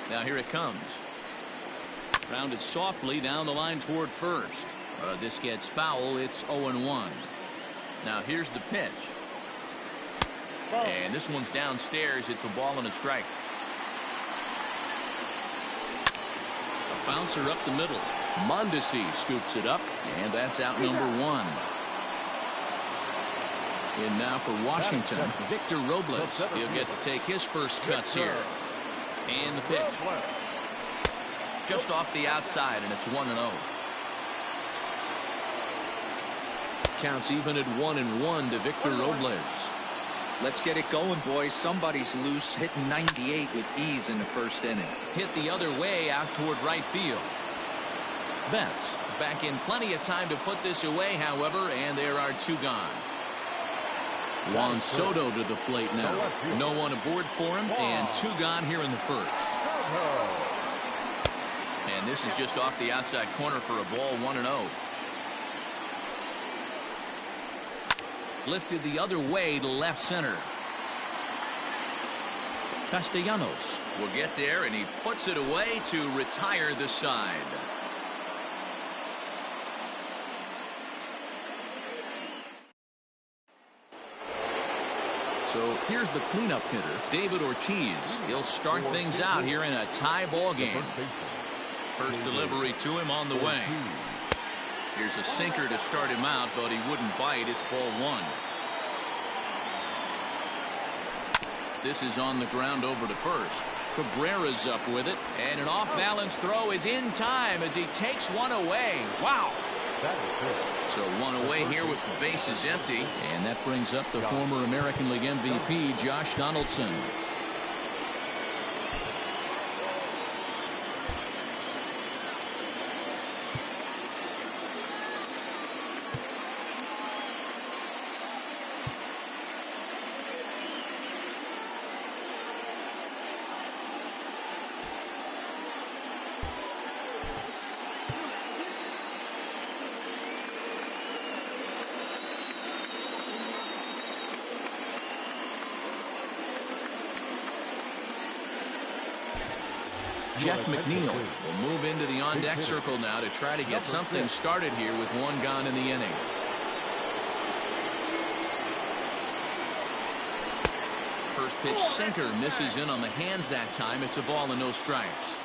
Now here it comes. Rounded softly down the line toward first. This gets foul. It's 0-1. Now here's the pitch. And this one's downstairs. It's a ball and a strike. A bouncer up the middle. Mondesi scoops it up, and that's out number 1. In now for Washington, Victor Robles. He'll get to take his first cuts here. And the pitch. Just off the outside, and it's 1-0. Counts even at 1-1 to Victor Robles. Let's get it going, boys. Somebody's loose, hitting 98 with ease in the first inning. Hit the other way out toward right field. Betts is back in plenty of time to put this away, however, and there are 2 gone. Juan Soto to the plate now. No one aboard for him, and 2 gone here in the first. And this is just off the outside corner for a ball, 1-0. Lifted the other way to left center. Castellanos will get there, and he puts it away to retire the side. So here's the cleanup hitter, David Ortiz. He'll start things out here in a tie ball game. First delivery to him on the way. Here's a sinker to start him out, but he wouldn't bite. It's ball 1. This is on the ground over to first. Cabrera's up with it, and an off-balance throw is in time as he takes one away. Wow. So 1 away here with the bases empty, and that brings up the former American League MVP, Josh Donaldson. Jeff McNeil will move into the on-deck circle now to try to get something started here with 1 gone in the inning. First pitch sinker misses in on the hands that time. It's a ball and no strikes.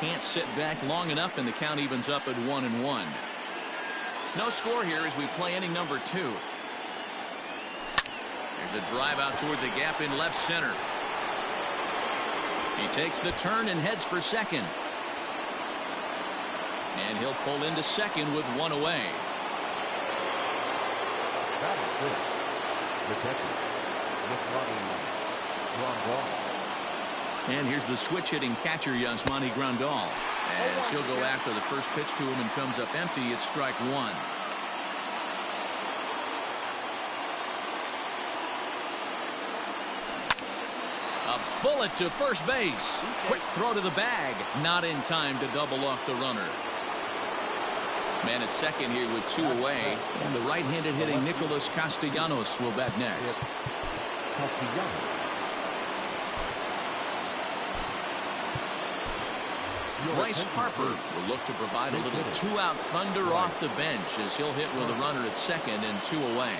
Can't sit back long enough, and the count evens up at 1-1. No score here as we play inning number 2. There's a drive out toward the gap in left center. He takes the turn and heads for second. And he'll pull into second with 1 away. That is good. The catcher, and here's the switch hitting catcher, Yasmani Grandal. As he'll go after the first pitch to him and comes up empty. It's strike 1. Bullet to first base. Quick throw to the bag. Not in time to double off the runner. Man at second here with 2 away. And the right-handed hitting Nicholas Castellanos will bat next. Bryce Harper will look to provide a little 2-out thunder off the bench as he'll hit with a runner at second and 2 away.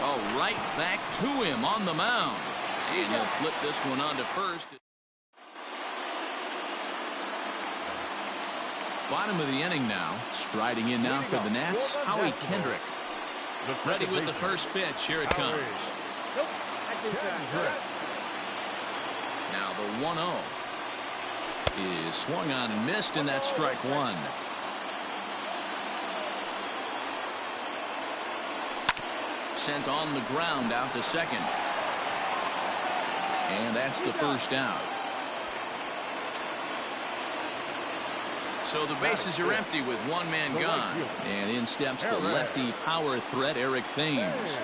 Oh, right back to him on the mound. And he'll flip this one on to first. Bottom of the inning now. Striding in now for the Nats, Howie Kendrick. Ready with the first pitch. Here it comes. Now the 1-0 is swung on and missed, and that's strike 1. Sent on the ground out to second. And that's the first out. So the bases are empty with 1 man gone. And in steps the lefty power threat, Eric Thames.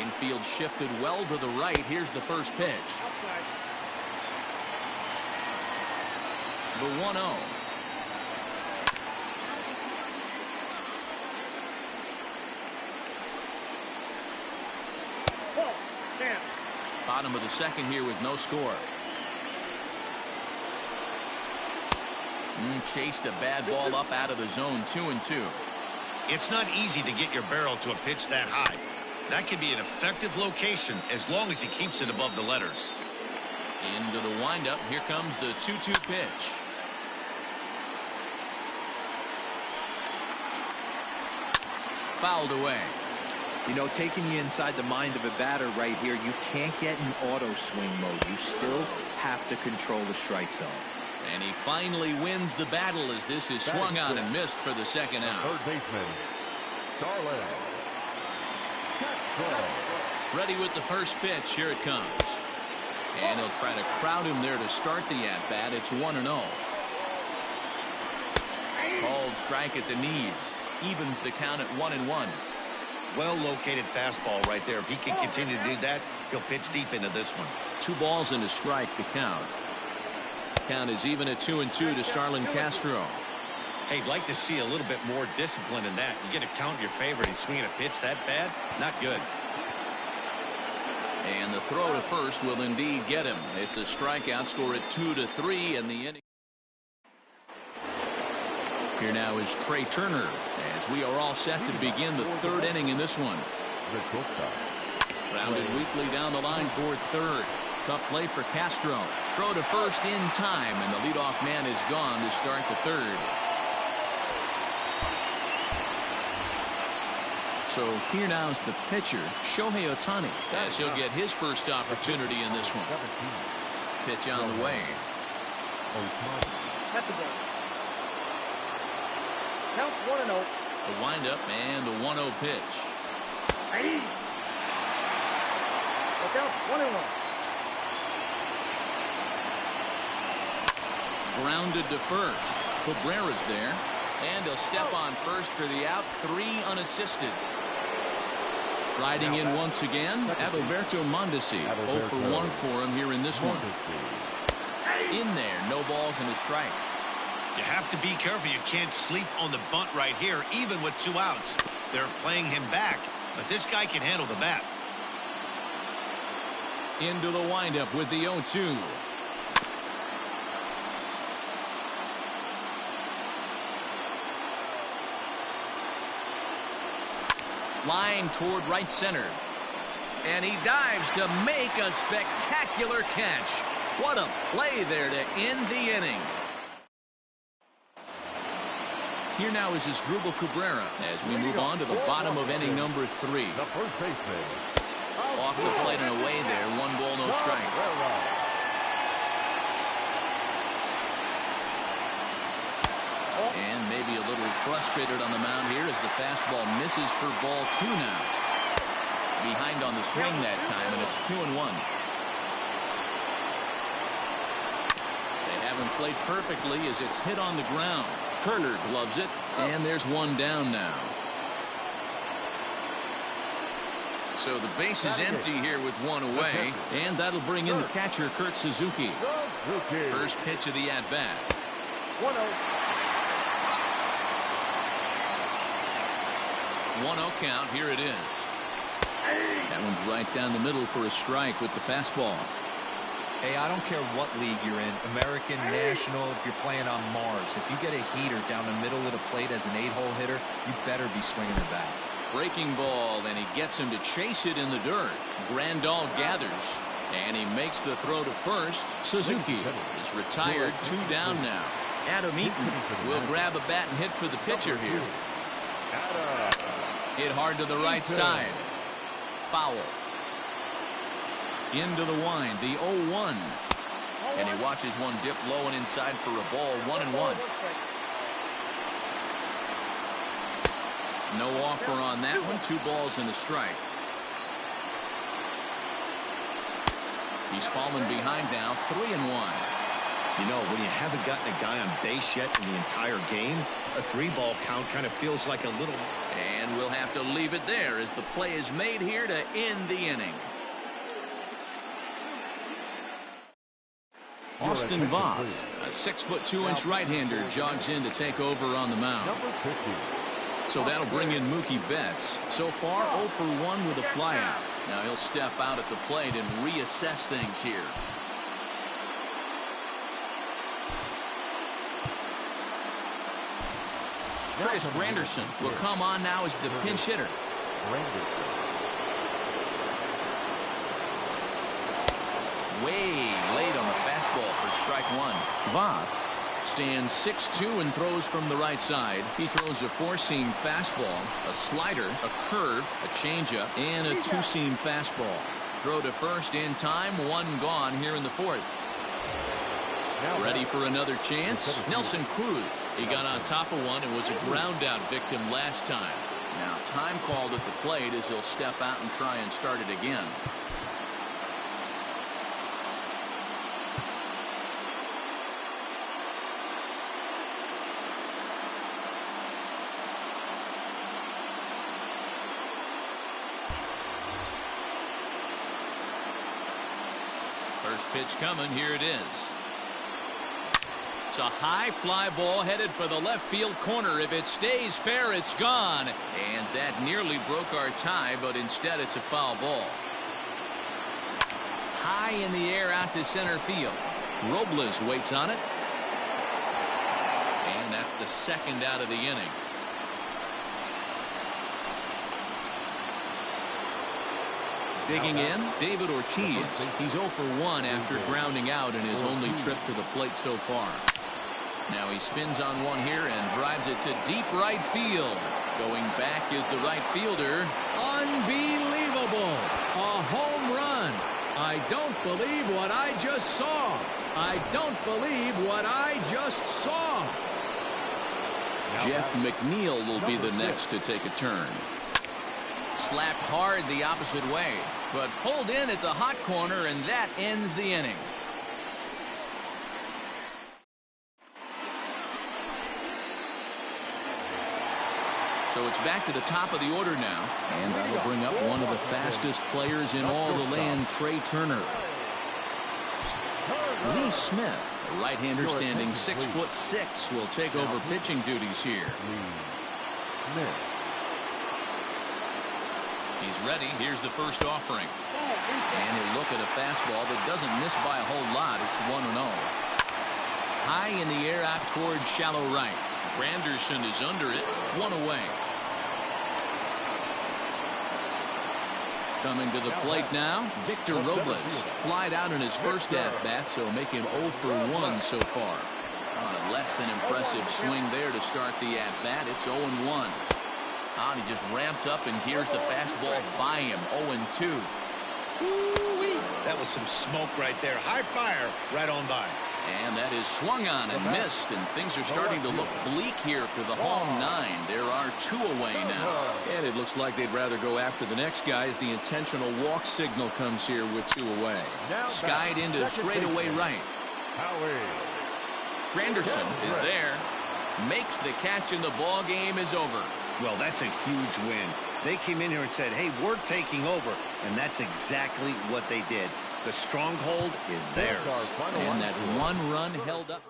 Infield shifted well to the right. Here's the first pitch. The 1-0. Bottom of the second here with no score. Chased a bad ball up out of the zone. 2-2. It's not easy to get your barrel to a pitch that high. That can be an effective location as long as he keeps it above the letters. Into the windup. Here comes the 2-2 pitch. Fouled away. You know, taking you inside the mind of a batter right here, you can't get in auto swing mode. You still have to control the strike zone. And he finally wins the battle as this is swung on and missed for the second out. Third baseman, Starlin. Ready with the first pitch. Here it comes. And he'll try to crowd him there to start the at-bat. It's 1-0. Called strike at the knees. Evens the count at 1-1. Well-located fastball right there. If he can continue to do that, he'll pitch deep into this one. 2 balls and a strike to count. Count is even at 2-2 to Starlin Castro. Hey, I'd like to see a little bit more discipline in that. You get a count in your favor and he's swinging a pitch that bad? Not good. And the throw to first will indeed get him. It's a strikeout, score at 2-3 in the inning. Here now is Trey Turner as we are all set to begin the third inning in this one. Grounded weakly down the line toward third. Tough play for Castro. Throw to first in time, and the leadoff man is gone to start the third. So here now is the pitcher, Shohei Ohtani, as he'll get his first opportunity in this one. Pitch on the way. Count 1-0. The windup and the 1-0 pitch. Count 1-1. Grounded to first. Cabrera's there. And he'll step on first for the out. 3 unassisted. Riding in once again, Adalberto Mondesi. 0 for 1 for him here in this one. In there, no balls and a strike. You have to be careful. You can't sleep on the bunt right here, even with 2 outs. They're playing him back, but this guy can handle the bat. Into the windup with the 0-2. Line toward right center. And he dives to make a spectacular catch. What a play there to end the inning. Here now is Asdrubal Cabrera as we move on to the bottom of inning number 3. The first baseman. Off the plate and away there. 1 ball, no strikes. And maybe a little frustrated on the mound here as the fastball misses for ball 2 now. Behind on the swing that time, and it's 2-1. They haven't played perfectly as it's hit on the ground. Turner gloves it, and there's 1 down now. So the base is empty here with 1 away, and that'll bring in the catcher, Kurt Suzuki. First pitch of the at-bat. 1-0. 1-0 count. Here it is. That one's right down the middle for a strike with the fastball. Hey, I don't care what league you're in, American, National, if you're playing on Mars. If you get a heater down the middle of the plate as an 8-hole hitter, you better be swinging the bat. Breaking ball, and he gets him to chase it in the dirt. Grandal gathers, and he makes the throw to first. Suzuki is retired. 2 down now. Adam Eaton will grab a bat and hit for the pitcher here. Hit hard to the right side. Foul. Into the wind, the 0-1. And he watches one dip low and inside for a ball. 1-1. No offer on that one. 2 balls and a strike. He's fallen behind now. 3-1. You know, when you haven't gotten a guy on base yet in the entire game, a 3-ball count kind of feels like a little... And we'll have to leave it there as the play is made here to end the inning. Austin Voth, a 6'2" right-hander, jogs in to take over on the mound. So that'll bring in Mookie Betts. So far, 0 for 1 with a flyout. Now he'll step out at the plate and reassess things here. Curtis Granderson will come on now as the pinch hitter. Way late on the fastball for strike one. Voth stands 6'2" and throws from the right side. He throws a 4-seam fastball, a slider, a curve, a changeup, and a 2-seam fastball. Throw to first in time, 1 gone here in the 4th. Ready for another chance? Nelson Cruz. He got on top of one and was a ground out victim last time. Now time called at the plate as he'll step out and try and start it again. First pitch coming. Here it is. It's a high fly ball headed for the left field corner. If it stays fair, it's gone. And that nearly broke our tie, but instead it's a foul ball. High in the air out to center field. Robles waits on it. And that's the second out of the inning. Digging in, David Ortiz. He's 0 for 1 after grounding out in his only trip to the plate so far. Now he spins on one here and drives it to deep right field. Going back is the right fielder. Unbelievable. A home run. I don't believe what I just saw. I don't believe what I just saw. Jeff McNeil will be the next to take a turn. Slapped hard the opposite way, but pulled in at the hot corner, and that ends the inning. So it's back to the top of the order now, and that'll bring up one of the fastest players in all the land, Trey Turner. Lee Smith, a right-hander standing 6'6", will take over pitching duties here. He's ready. Here's the first offering. And he'll look at a fastball that doesn't miss by a whole lot. It's 1-0. High in the air out towards shallow right. Granderson is under it. 1 away. Coming to the plate now, Victor Robles. Flied out in his first at-bat, so make him 0 for 1 so far. On a less than impressive swing there to start the at-bat. It's 0-1. And he just ramps up and gears the fastball by him. 0-2. Ooh-wee. That was some smoke right there. High fire right on by. And that is swung on and missed, and things are starting to look bleak here for the home 9. There are 2 away now. And it looks like they'd rather go after the next guy as the intentional walk signal comes here with 2 away. Skied into straightaway right. Granderson is there. Makes the catch, and the ball game is over. Well, that's a huge win. They came in here and said, hey, we're taking over. And that's exactly what they did. The stronghold is theirs. And that 1 run held up.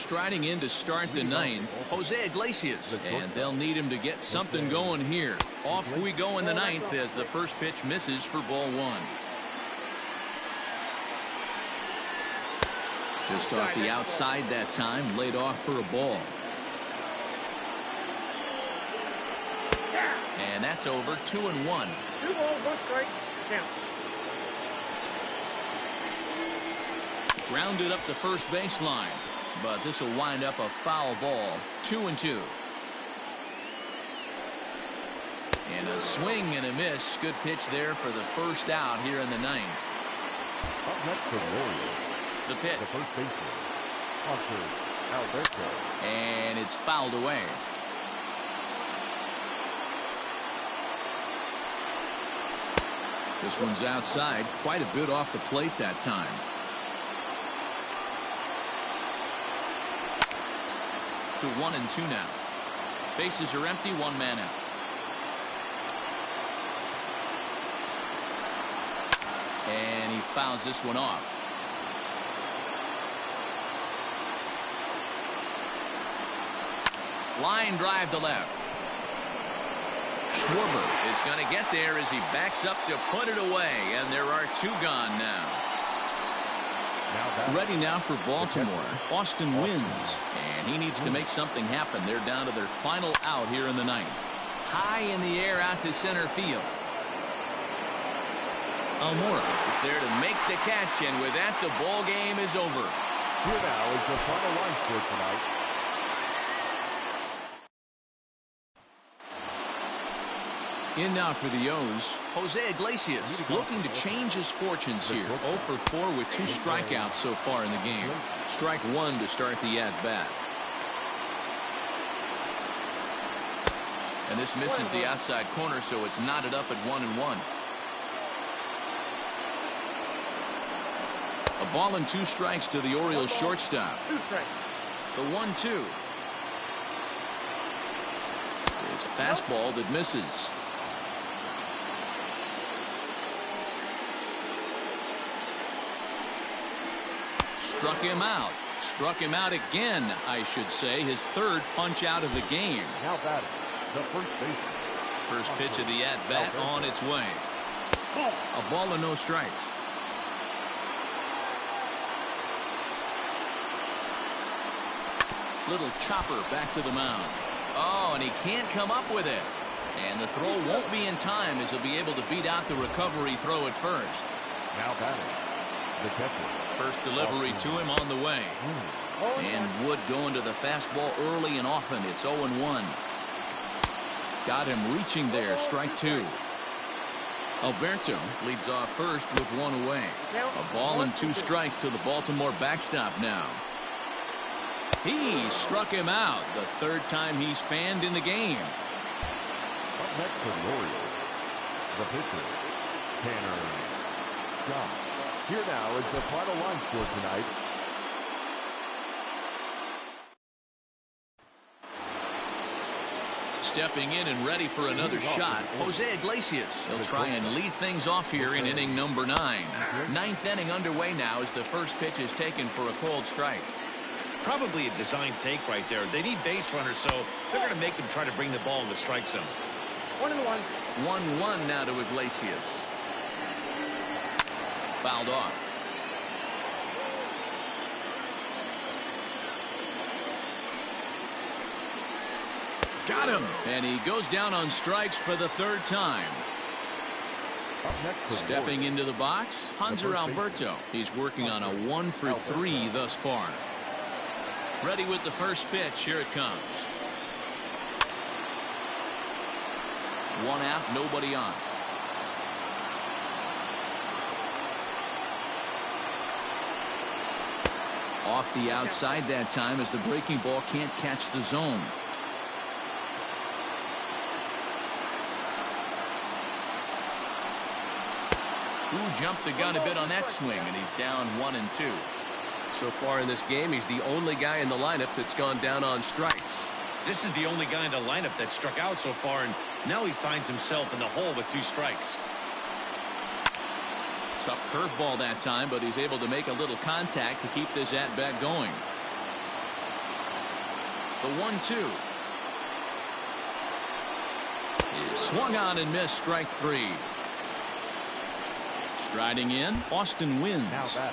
Striding in to start the ninth, Jose Iglesias, and they'll need him to get something going here. Off we go in the ninth as the first pitch misses for ball one. Just off the outside that time, laid off for a ball. And that's over. 2-1. 2 balls, 1 strike. Count. Grounded up the first baseline, but this will wind up a foul ball. 2-2. And a swing and a miss. Good pitch there for the first out here in the ninth. Up next for the Warriors. The pitch. The first baseman, Alberto. And it's fouled away. This one's outside, quite a bit off the plate that time. To 1-2 now. Bases are empty, 1 man out. And he fouls this one off. Line drive to left. Schwarber is going to get there as he backs up to put it away, and there are 2 gone now. Ready now for Baltimore. Austin wins, and he needs to make something happen. They're down to their final out here in the ninth. High in the air out to center field. Almora is there to make the catch, and with that, the ball game is over. Here now is the final line score tonight. In now for the O's, Jose Iglesias looking to change his fortunes here. 0 for 4 with 2 strikeouts so far in the game. Strike 1 to start the at-bat. And this misses the outside corner, so it's knotted up at 1-1. A ball and 2 strikes to the Orioles shortstop. 2 strikes. The 1-2. There's a fastball that misses. Struck him out. Struck him out again, I should say. His 3rd punch out of the game. Now batting, the first baseman. First pitch of the at-bat on its way. A ball and no strikes. Little chopper back to the mound. Oh, and he can't come up with it. And the throw won't be in time as he'll be able to beat out the recovery throw at first. Now batting, the catcher. First delivery to him on the way. And Wood going to the fastball early and often. It's 0-1. Got him reaching there. Strike 2. Alberto leads off first with 1 away. A ball and 2 strikes to the Baltimore backstop now. He struck him out. The 3rd time he's fanned in the game. Up next for the Orioles, the pitcher, Tanner Scott. Here now is the final line score tonight. Stepping in and ready for another shot, Jose Iglesias. He'll try and lead things off here in inning number 9. 9th inning underway now as the first pitch is taken for a called strike. Probably a design take right there. They need base runners, so they're going to make him try to bring the ball in the strike zone. 1-1. 1-1 now to Iglesias. Fouled off. Got him. And he goes down on strikes for the 3rd time. Stepping into the box, Hanser Alberto. He's working on a 1 for 3 thus far. Ready with the first pitch. Here it comes. 1 out, nobody on. Off the outside that time as the breaking ball can't catch the zone. Ooh, jumped the gun a bit on that swing, and he's down 1-2. So far in this game, he's the only guy in the lineup that's gone down on strikes. This is the only guy in the lineup that struck out so far, and now he finds himself in the hole with 2 strikes. Tough curveball that time, but he's able to make a little contact to keep this at-bat going. The 1-2 is swung on and missed. Strike three. Striding in, Austin wins.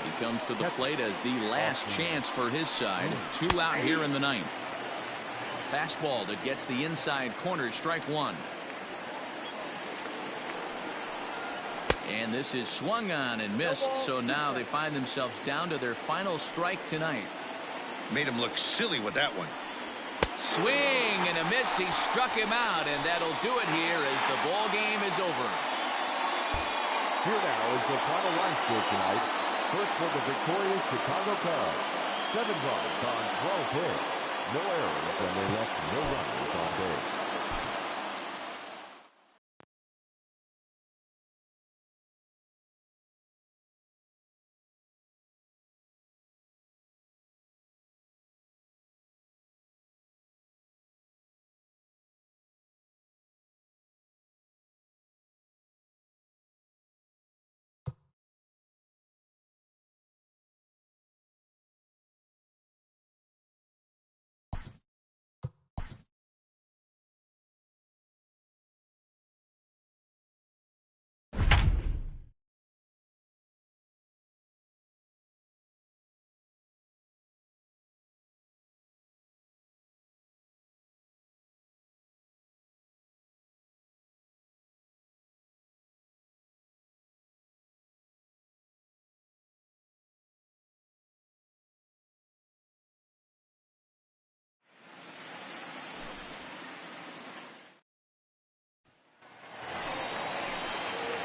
He comes to the plate as the last chance for his side. 2 out here in the ninth. Fastball that gets the inside corner. Strike one. And this is swung on and missed. So now they find themselves down to their final strike tonight. Made him look silly with that one. Swing and a miss. He struck him out, and that'll do it here as the ball game is over. Here now is the final line score tonight. First for the victorious Chicago Cubs. 7 runs on 12 hits. No errors, and they left no runners on base.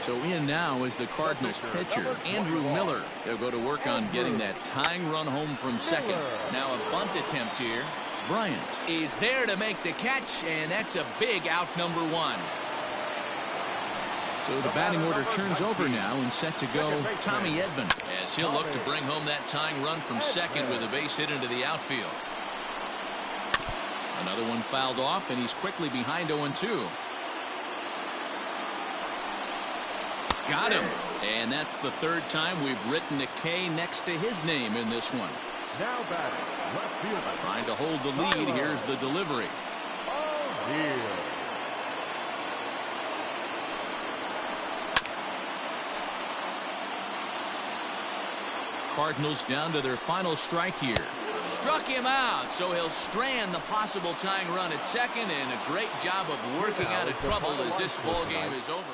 So in now is the Cardinals pitcher, Andrew Miller. They'll go to work on getting that tying run home from second. Now a bunt attempt here. Bryant is there to make the catch, and that's a big out, number one. So the batting order turns over now, and set to go Tommy Edman, as he'll look to bring home that tying run from second with a base hit into the outfield. Another one fouled off, and he's quickly behind 0-2. Got him. And that's the third time we've written a K next to his name in this one. Now batting, left fielder. Trying to hold the lead. Here's the delivery. Oh, dear. Cardinals down to their final strike here. Struck him out, so he'll strand the possible tying run at second, and a great job of working out of trouble as this ball game is over.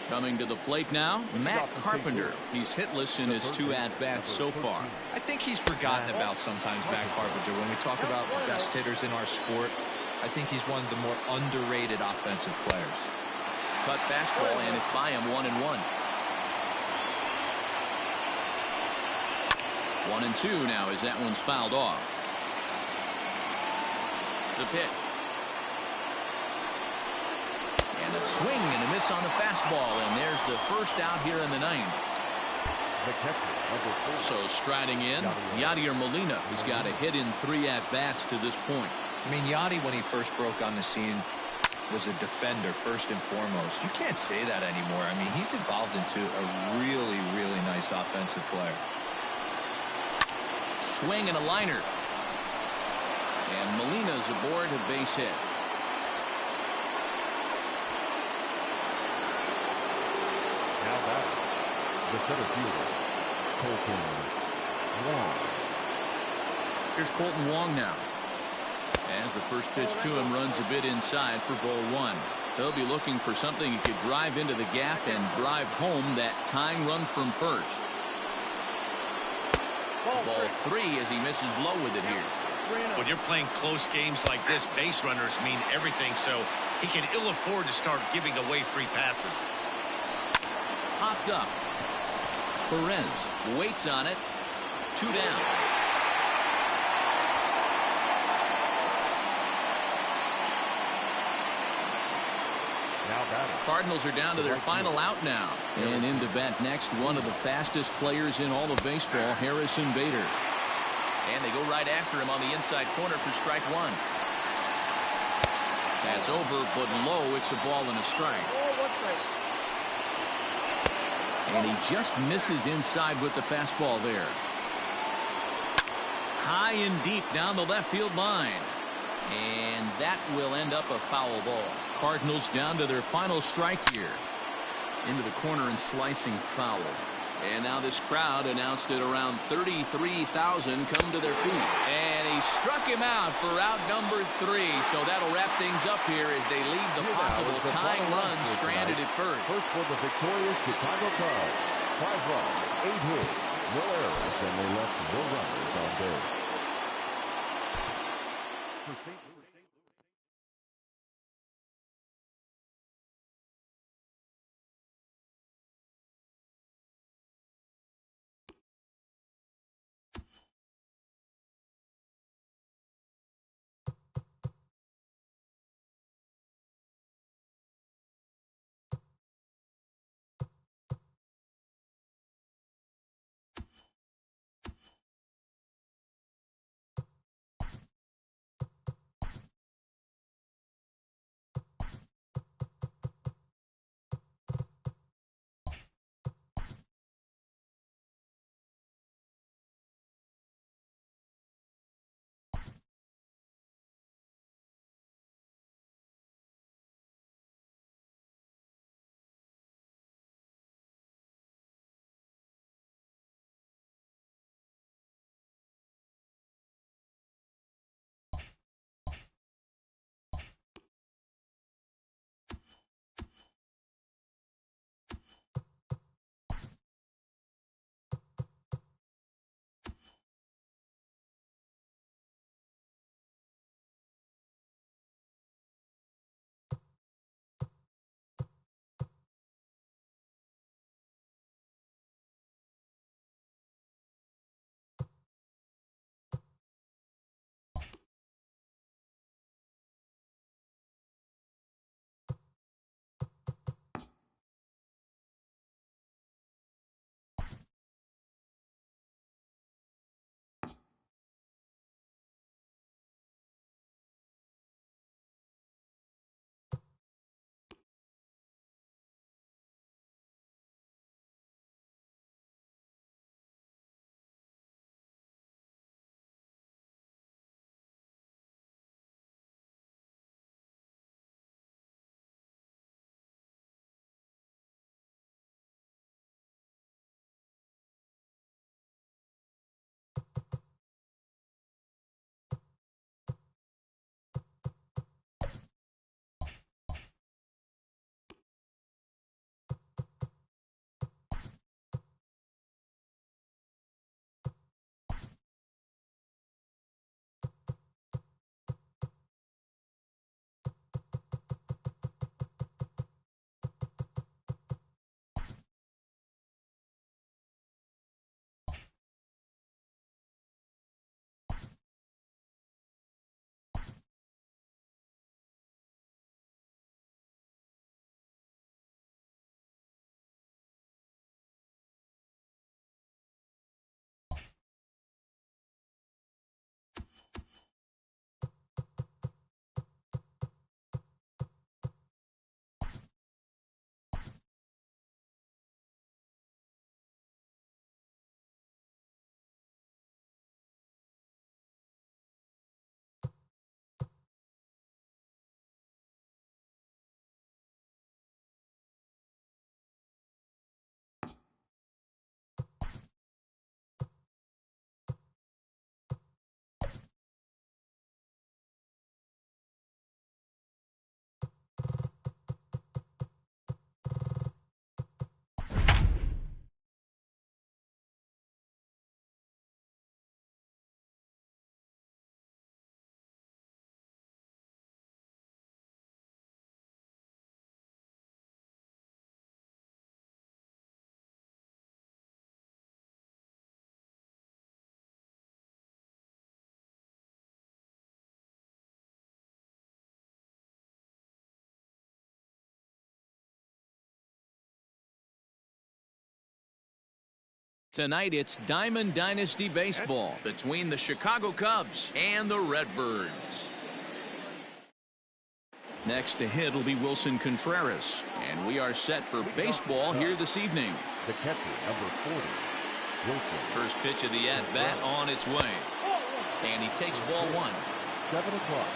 Coming to the plate now, Matt Carpenter. He's hitless in his 2 at-bats so far. I think he's forgotten about sometimes, Matt Carpenter. When we talk about the best hitters in our sport, I think he's one of the more underrated offensive players. Cut fastball, and it's by him 1-1. 1-2 now as that one's fouled off. The pitch. And a swing and a miss on the fastball, and there's the first out here in the 9th. So striding in, Yadier Molina has got a hit in 3 at-bats to this point. I mean, Yadi, when he first broke on the scene, was a defender first and foremost. You can't say that anymore. I mean, he's evolved into a really, really nice offensive player. Swing and a liner. And Molina's aboard a base hit. Now back, the center fielder, Colton Wong. Here's Colton Wong now. As the first pitch to him runs a bit inside for ball 1. He'll be looking for something he could drive into the gap and drive home that tying run from first. Ball 3 as he misses low with it here. When you're playing close games like this, base runners mean everything, so he can ill afford to start giving away free passes. Popped up. Perez waits on it. 2 down. Cardinals are down to their final out now. And in to bat next, one of the fastest players in all of baseball, Harrison Bader. And they go right after him on the inside corner for strike 1. That's over, but low. It's a ball and a strike. And he just misses inside with the fastball there. High and deep down the left field line. And that will end up a foul ball. Cardinals down to their final strike here. Into the corner and slicing foul. And now this crowd announced at around 33,000 come to their feet. And he struck him out for out number 3. So that'll wrap things up here as they leave the possible tying run stranded at first. First for the victorious Chicago Cubs. 5 runs, 8 hits, no errors, and they left no runners on base. For St. Louis. Tonight it's Diamond Dynasty Baseball between the Chicago Cubs and the Redbirds. Next to hit will be Wilson Contreras, and we are set for baseball here this evening. The catcher, number 40, Wilson. First pitch of the at-bat on its way, and he takes ball one. 7 o'clock.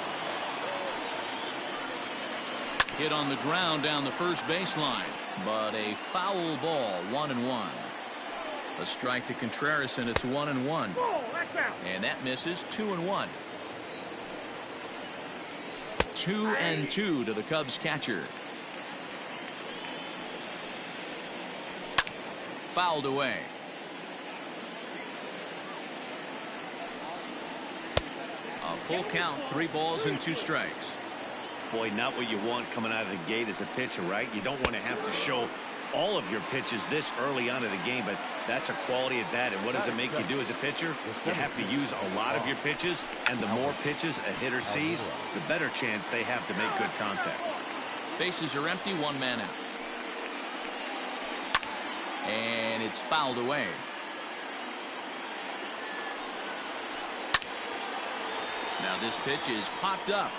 Hit on the ground down the first baseline, but a foul ball, 1-1. A strike to Contreras, and it's 1-1. And that misses. 2-1. 2-2 to the Cubs catcher. Fouled away. A full count, 3 balls and 2 strikes. Boy, not what you want coming out of the gate as a pitcher, right? You don't want to have to show all of your pitches this early on in the game, but that's a quality at bat. And what does it make you do as a pitcher? You have to use a lot of your pitches, and the more pitches a hitter sees, the better chance they have to make good contact. Bases are empty, 1 man out. And it's fouled away. Now this pitch is popped up.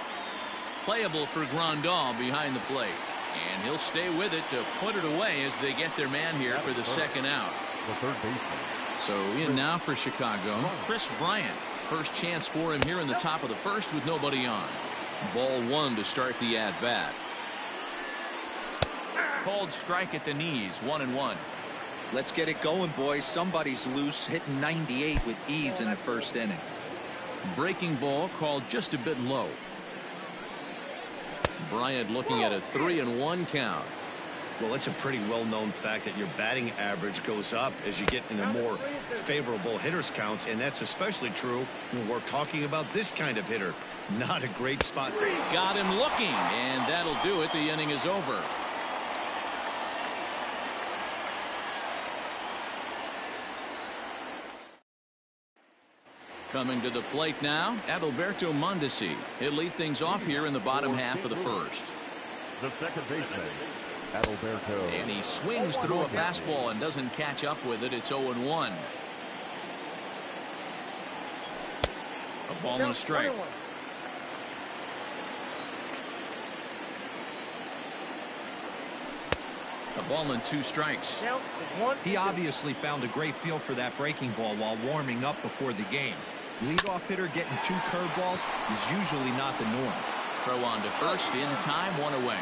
Playable for Grandal behind the plate. And he'll stay with it to put it away as they get their man here for the second out. The third baseman. So in now for Chicago, Chris Bryant. First chance for him here in the top of the first with nobody on. Ball 1 to start the at-bat. Called strike at the knees, 1-1. Let's get it going, boys. Somebody's loose, hitting 98 with ease in the first inning. Breaking ball called just a bit low. Bryant looking at a 3-1 count. Well, it's a pretty well-known fact that your batting average goes up as you get into more favorable hitters counts, and that's especially true when we're talking about this kind of hitter. Not a great spot. Got him looking, and that'll do it. The inning is over. Coming to the plate now, Adalberto Mondesi. He'll lead things off here in the bottom half of the first. The second baseman, Adalberto. And he swings through a fastball and doesn't catch up with it. It's 0-1. A ball and a strike. A ball and 2 strikes. He obviously found a great feel for that breaking ball while warming up before the game. Leadoff hitter getting 2 curveballs is usually not the norm. Throw on to first in time, 1 away.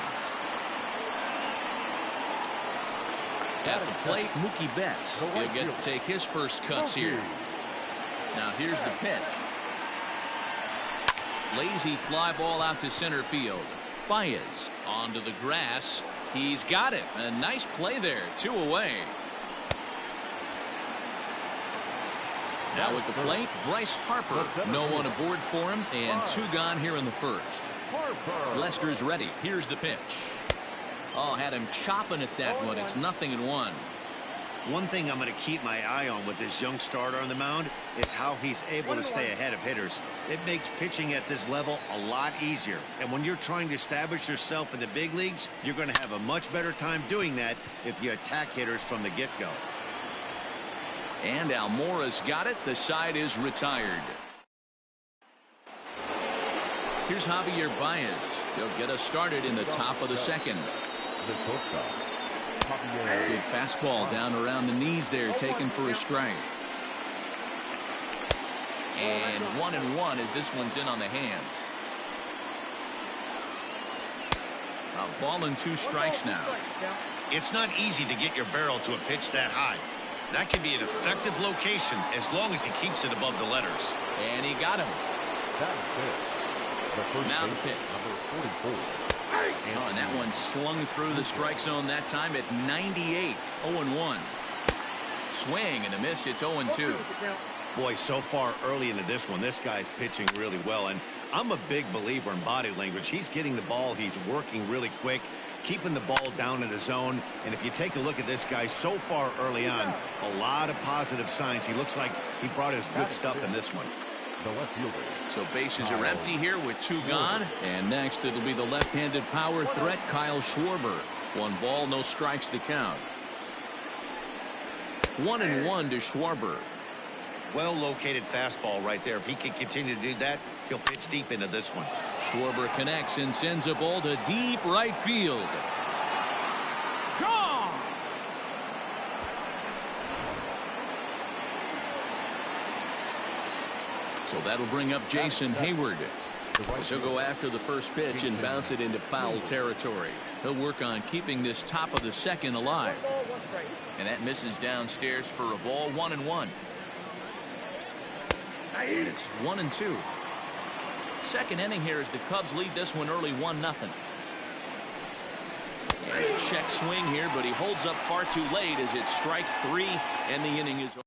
At the plate, Mookie Betts. He'll get to take his first cuts here. Now here's the pitch. Lazy fly ball out to center field. Baez onto the grass. He's got it. A nice play there. 2 away. Now at the plate, Bryce Harper. No one aboard for him, and 2 gone here in the first. Lester's ready. Here's the pitch. Oh, had him chopping at that one. It's 0-1. One thing I'm going to keep my eye on with this young starter on the mound is how he's able to stay ahead of hitters. It makes pitching at this level a lot easier. And when you're trying to establish yourself in the big leagues, you're going to have a much better time doing that if you attack hitters from the get-go. And Almora's got it. The side is retired. Here's Javier Baez. He'll get us started in the top of the second. The shortstop, Good fastball down around the knees there, taken for a strike. And 1-1 as this one's in on the hands. A ball and 2 strikes now. It's not easy to get your barrel to a pitch that high. That can be an effective location as long as he keeps it above the letters. And he got him. that is it. The first Now the baseman, pitch. number 44. Oh, and that one slung through the strike zone that time at 98. 0-1. Swing and a miss. It's 0-2. Boy, so far early into this one, this guy's pitching really well, and I'm a big believer in body language. He's getting the ball, he's working really quick, keeping the ball down in the zone, and if you take a look at this guy so far early on, a lot of positive signs. He looks like he brought his good stuff in this one. The left fielder. So bases are empty here with 2 gone, and next it'll be the left-handed power threat, Kyle Schwarber. 1 ball, no strikes to count. 1-1 to Schwarber. Well-located fastball right there. If he can continue to do that, he'll pitch deep into this one. Schwarber connects and sends a ball to deep right field. Gone! So that'll bring up Jason Hayward. He'll go after the first pitch and bounce it into foul territory. He'll work on keeping this top of the second alive. And that misses downstairs for a ball. 1-1. And it's 1-2. Second inning here as the Cubs lead this one early 1-0. And a check swing here, but he holds up far too late as it's strike 3 and the inning is over.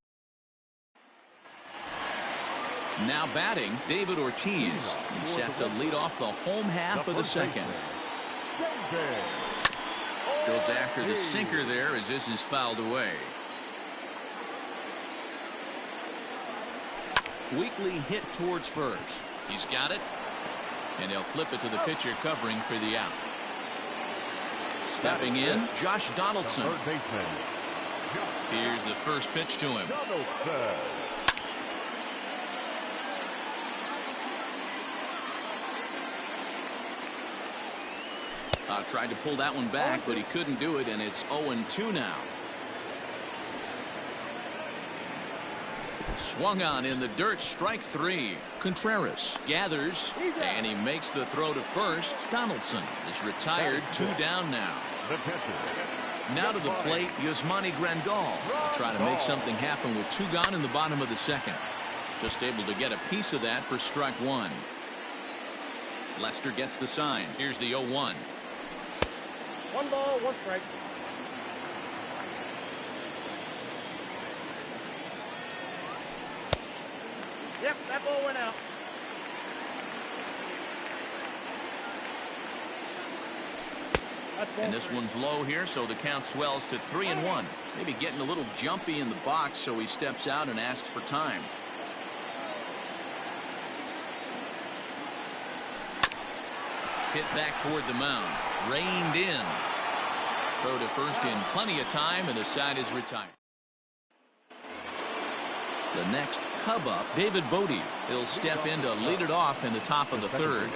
Now batting, David Ortiz. He's set to lead off the home half of the second. Goes after the sinker there as this is fouled away. Weekly hit towards first. He's got it. And he'll flip it to the pitcher covering for the out. Stepping in, Josh Donaldson. Here's the first pitch to him. Tried to pull that one back, but he couldn't do it, and it's 0-2 now. Swung on in the dirt, strike 3. Contreras gathers, and he makes the throw to first. Donaldson is retired, 2 down now. Now to the plate, Yasmani Grandal. Try to make something happen with 2 gone in the bottom of the second. Just able to get a piece of that for strike 1. Lester gets the sign. Here's the 0-1. 1 ball, 1 strike. Yep, that ball went out. And this one's low here, so the count swells to 3-1. Maybe getting a little jumpy in the box, so he steps out and asks for time. Hit back toward the mound. Reined in. Throw to first in plenty of time, and the side is retired. The next Cub up, David Bodie. He'll step in to lead it off in the top of the third.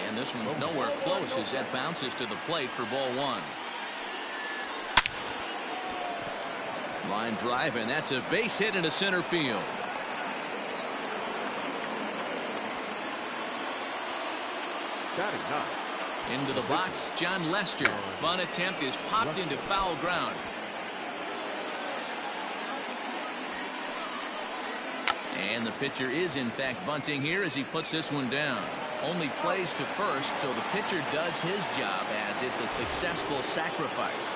And this one's nowhere close as that bounces to the plate for ball 1. Line drive, and that's a base hit into center field. Into the box, John Lester. Bunt attempt is popped into foul ground. And the pitcher is in fact bunting here as he puts this one down. Only plays to first, so the pitcher does his job as it's a successful sacrifice.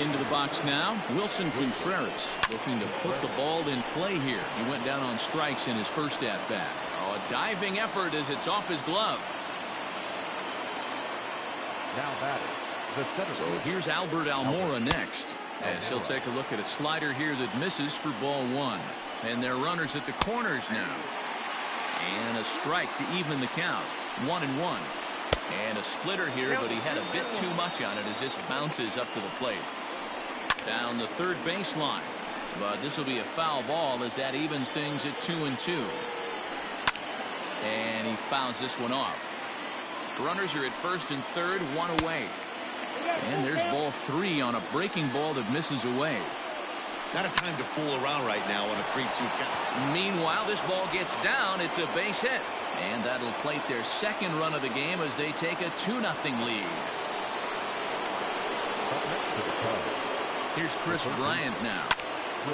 Into the box now, Wilson Contreras looking to put the ball in play here. He went down on strikes in his first at-bat. Oh, a diving effort as it's off his glove. Now batting. So here's Albert Almora next, as he'll take a look at a slider here that misses for ball 1. And they're runners at the corners now. And a strike to even the count. 1-1. And a splitter here, but he had a bit too much on it as this bounces up to the plate. Down the third baseline. But this will be a foul ball as that evens things at 2-2. And he fouls this one off. Runners are at first and third, 1 away. And there's ball 3 on a breaking ball that misses away. Not a time to fool around right now on a 3-2 count. Meanwhile, this ball gets down. It's a base hit. And that'll plate their second run of the game as they take a 2-0 lead. Here's Chris Bryant now.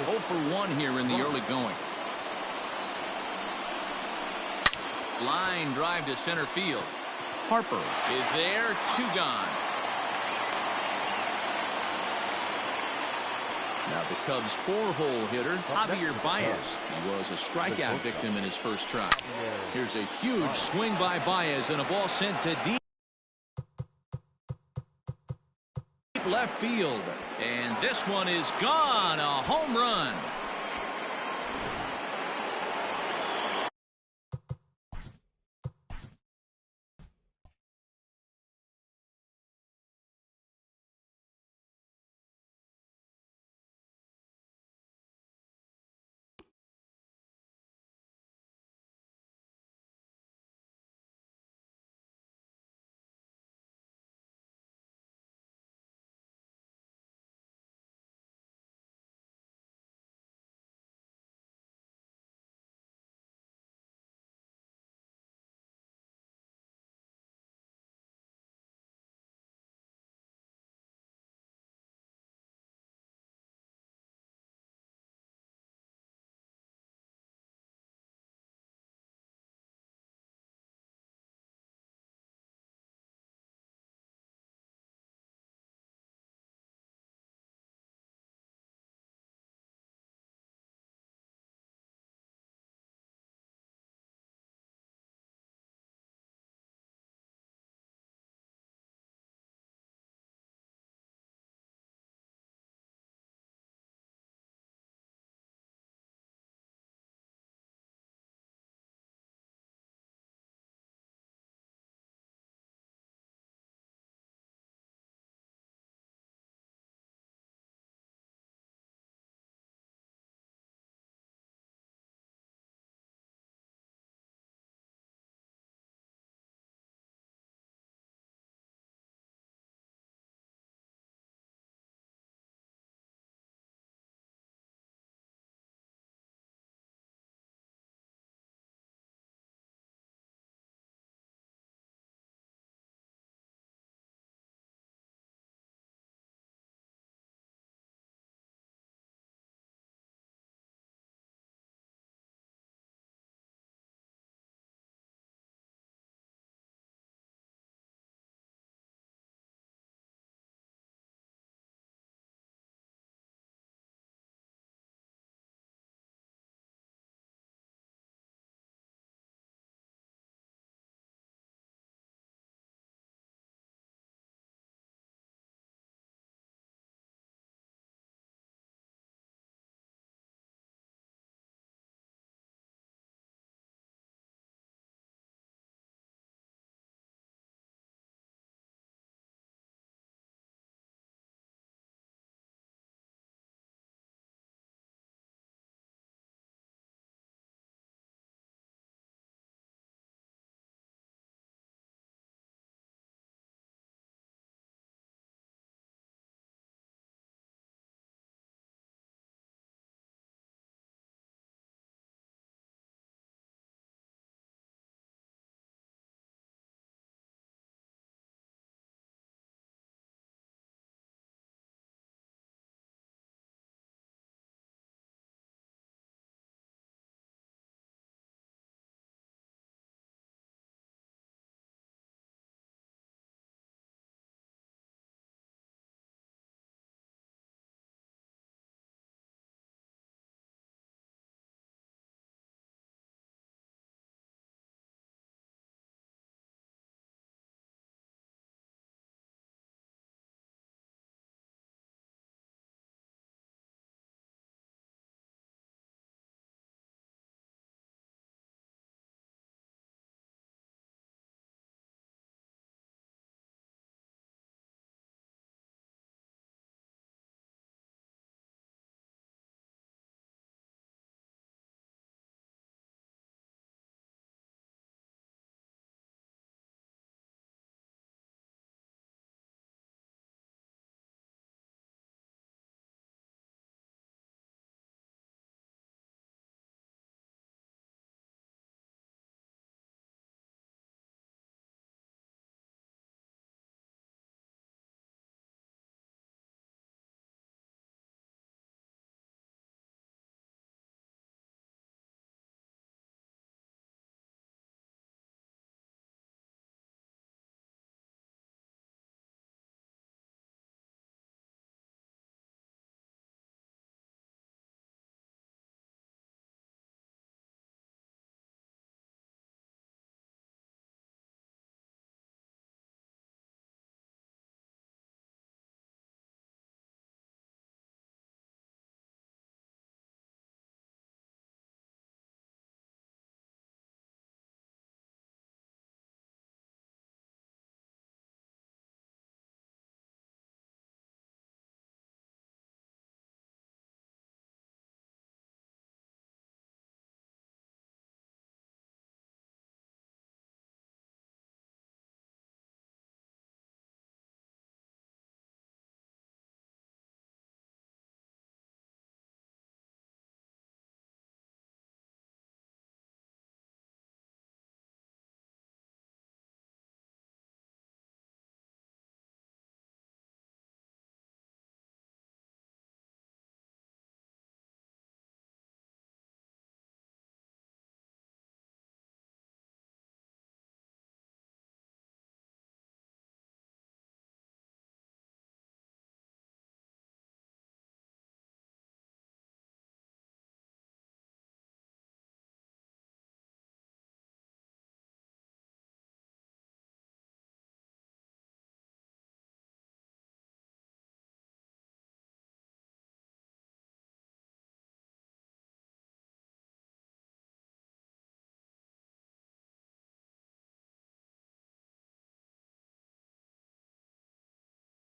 0 for 1 here in the early going. Line drive to center field. Harper is there. 2 gone. Now the Cubs' 4-hole hitter, Javier Baez. He was a strikeout victim in his first try. Here's a huge swing by Baez and a ball sent to deep left field. And this one is gone. A home run.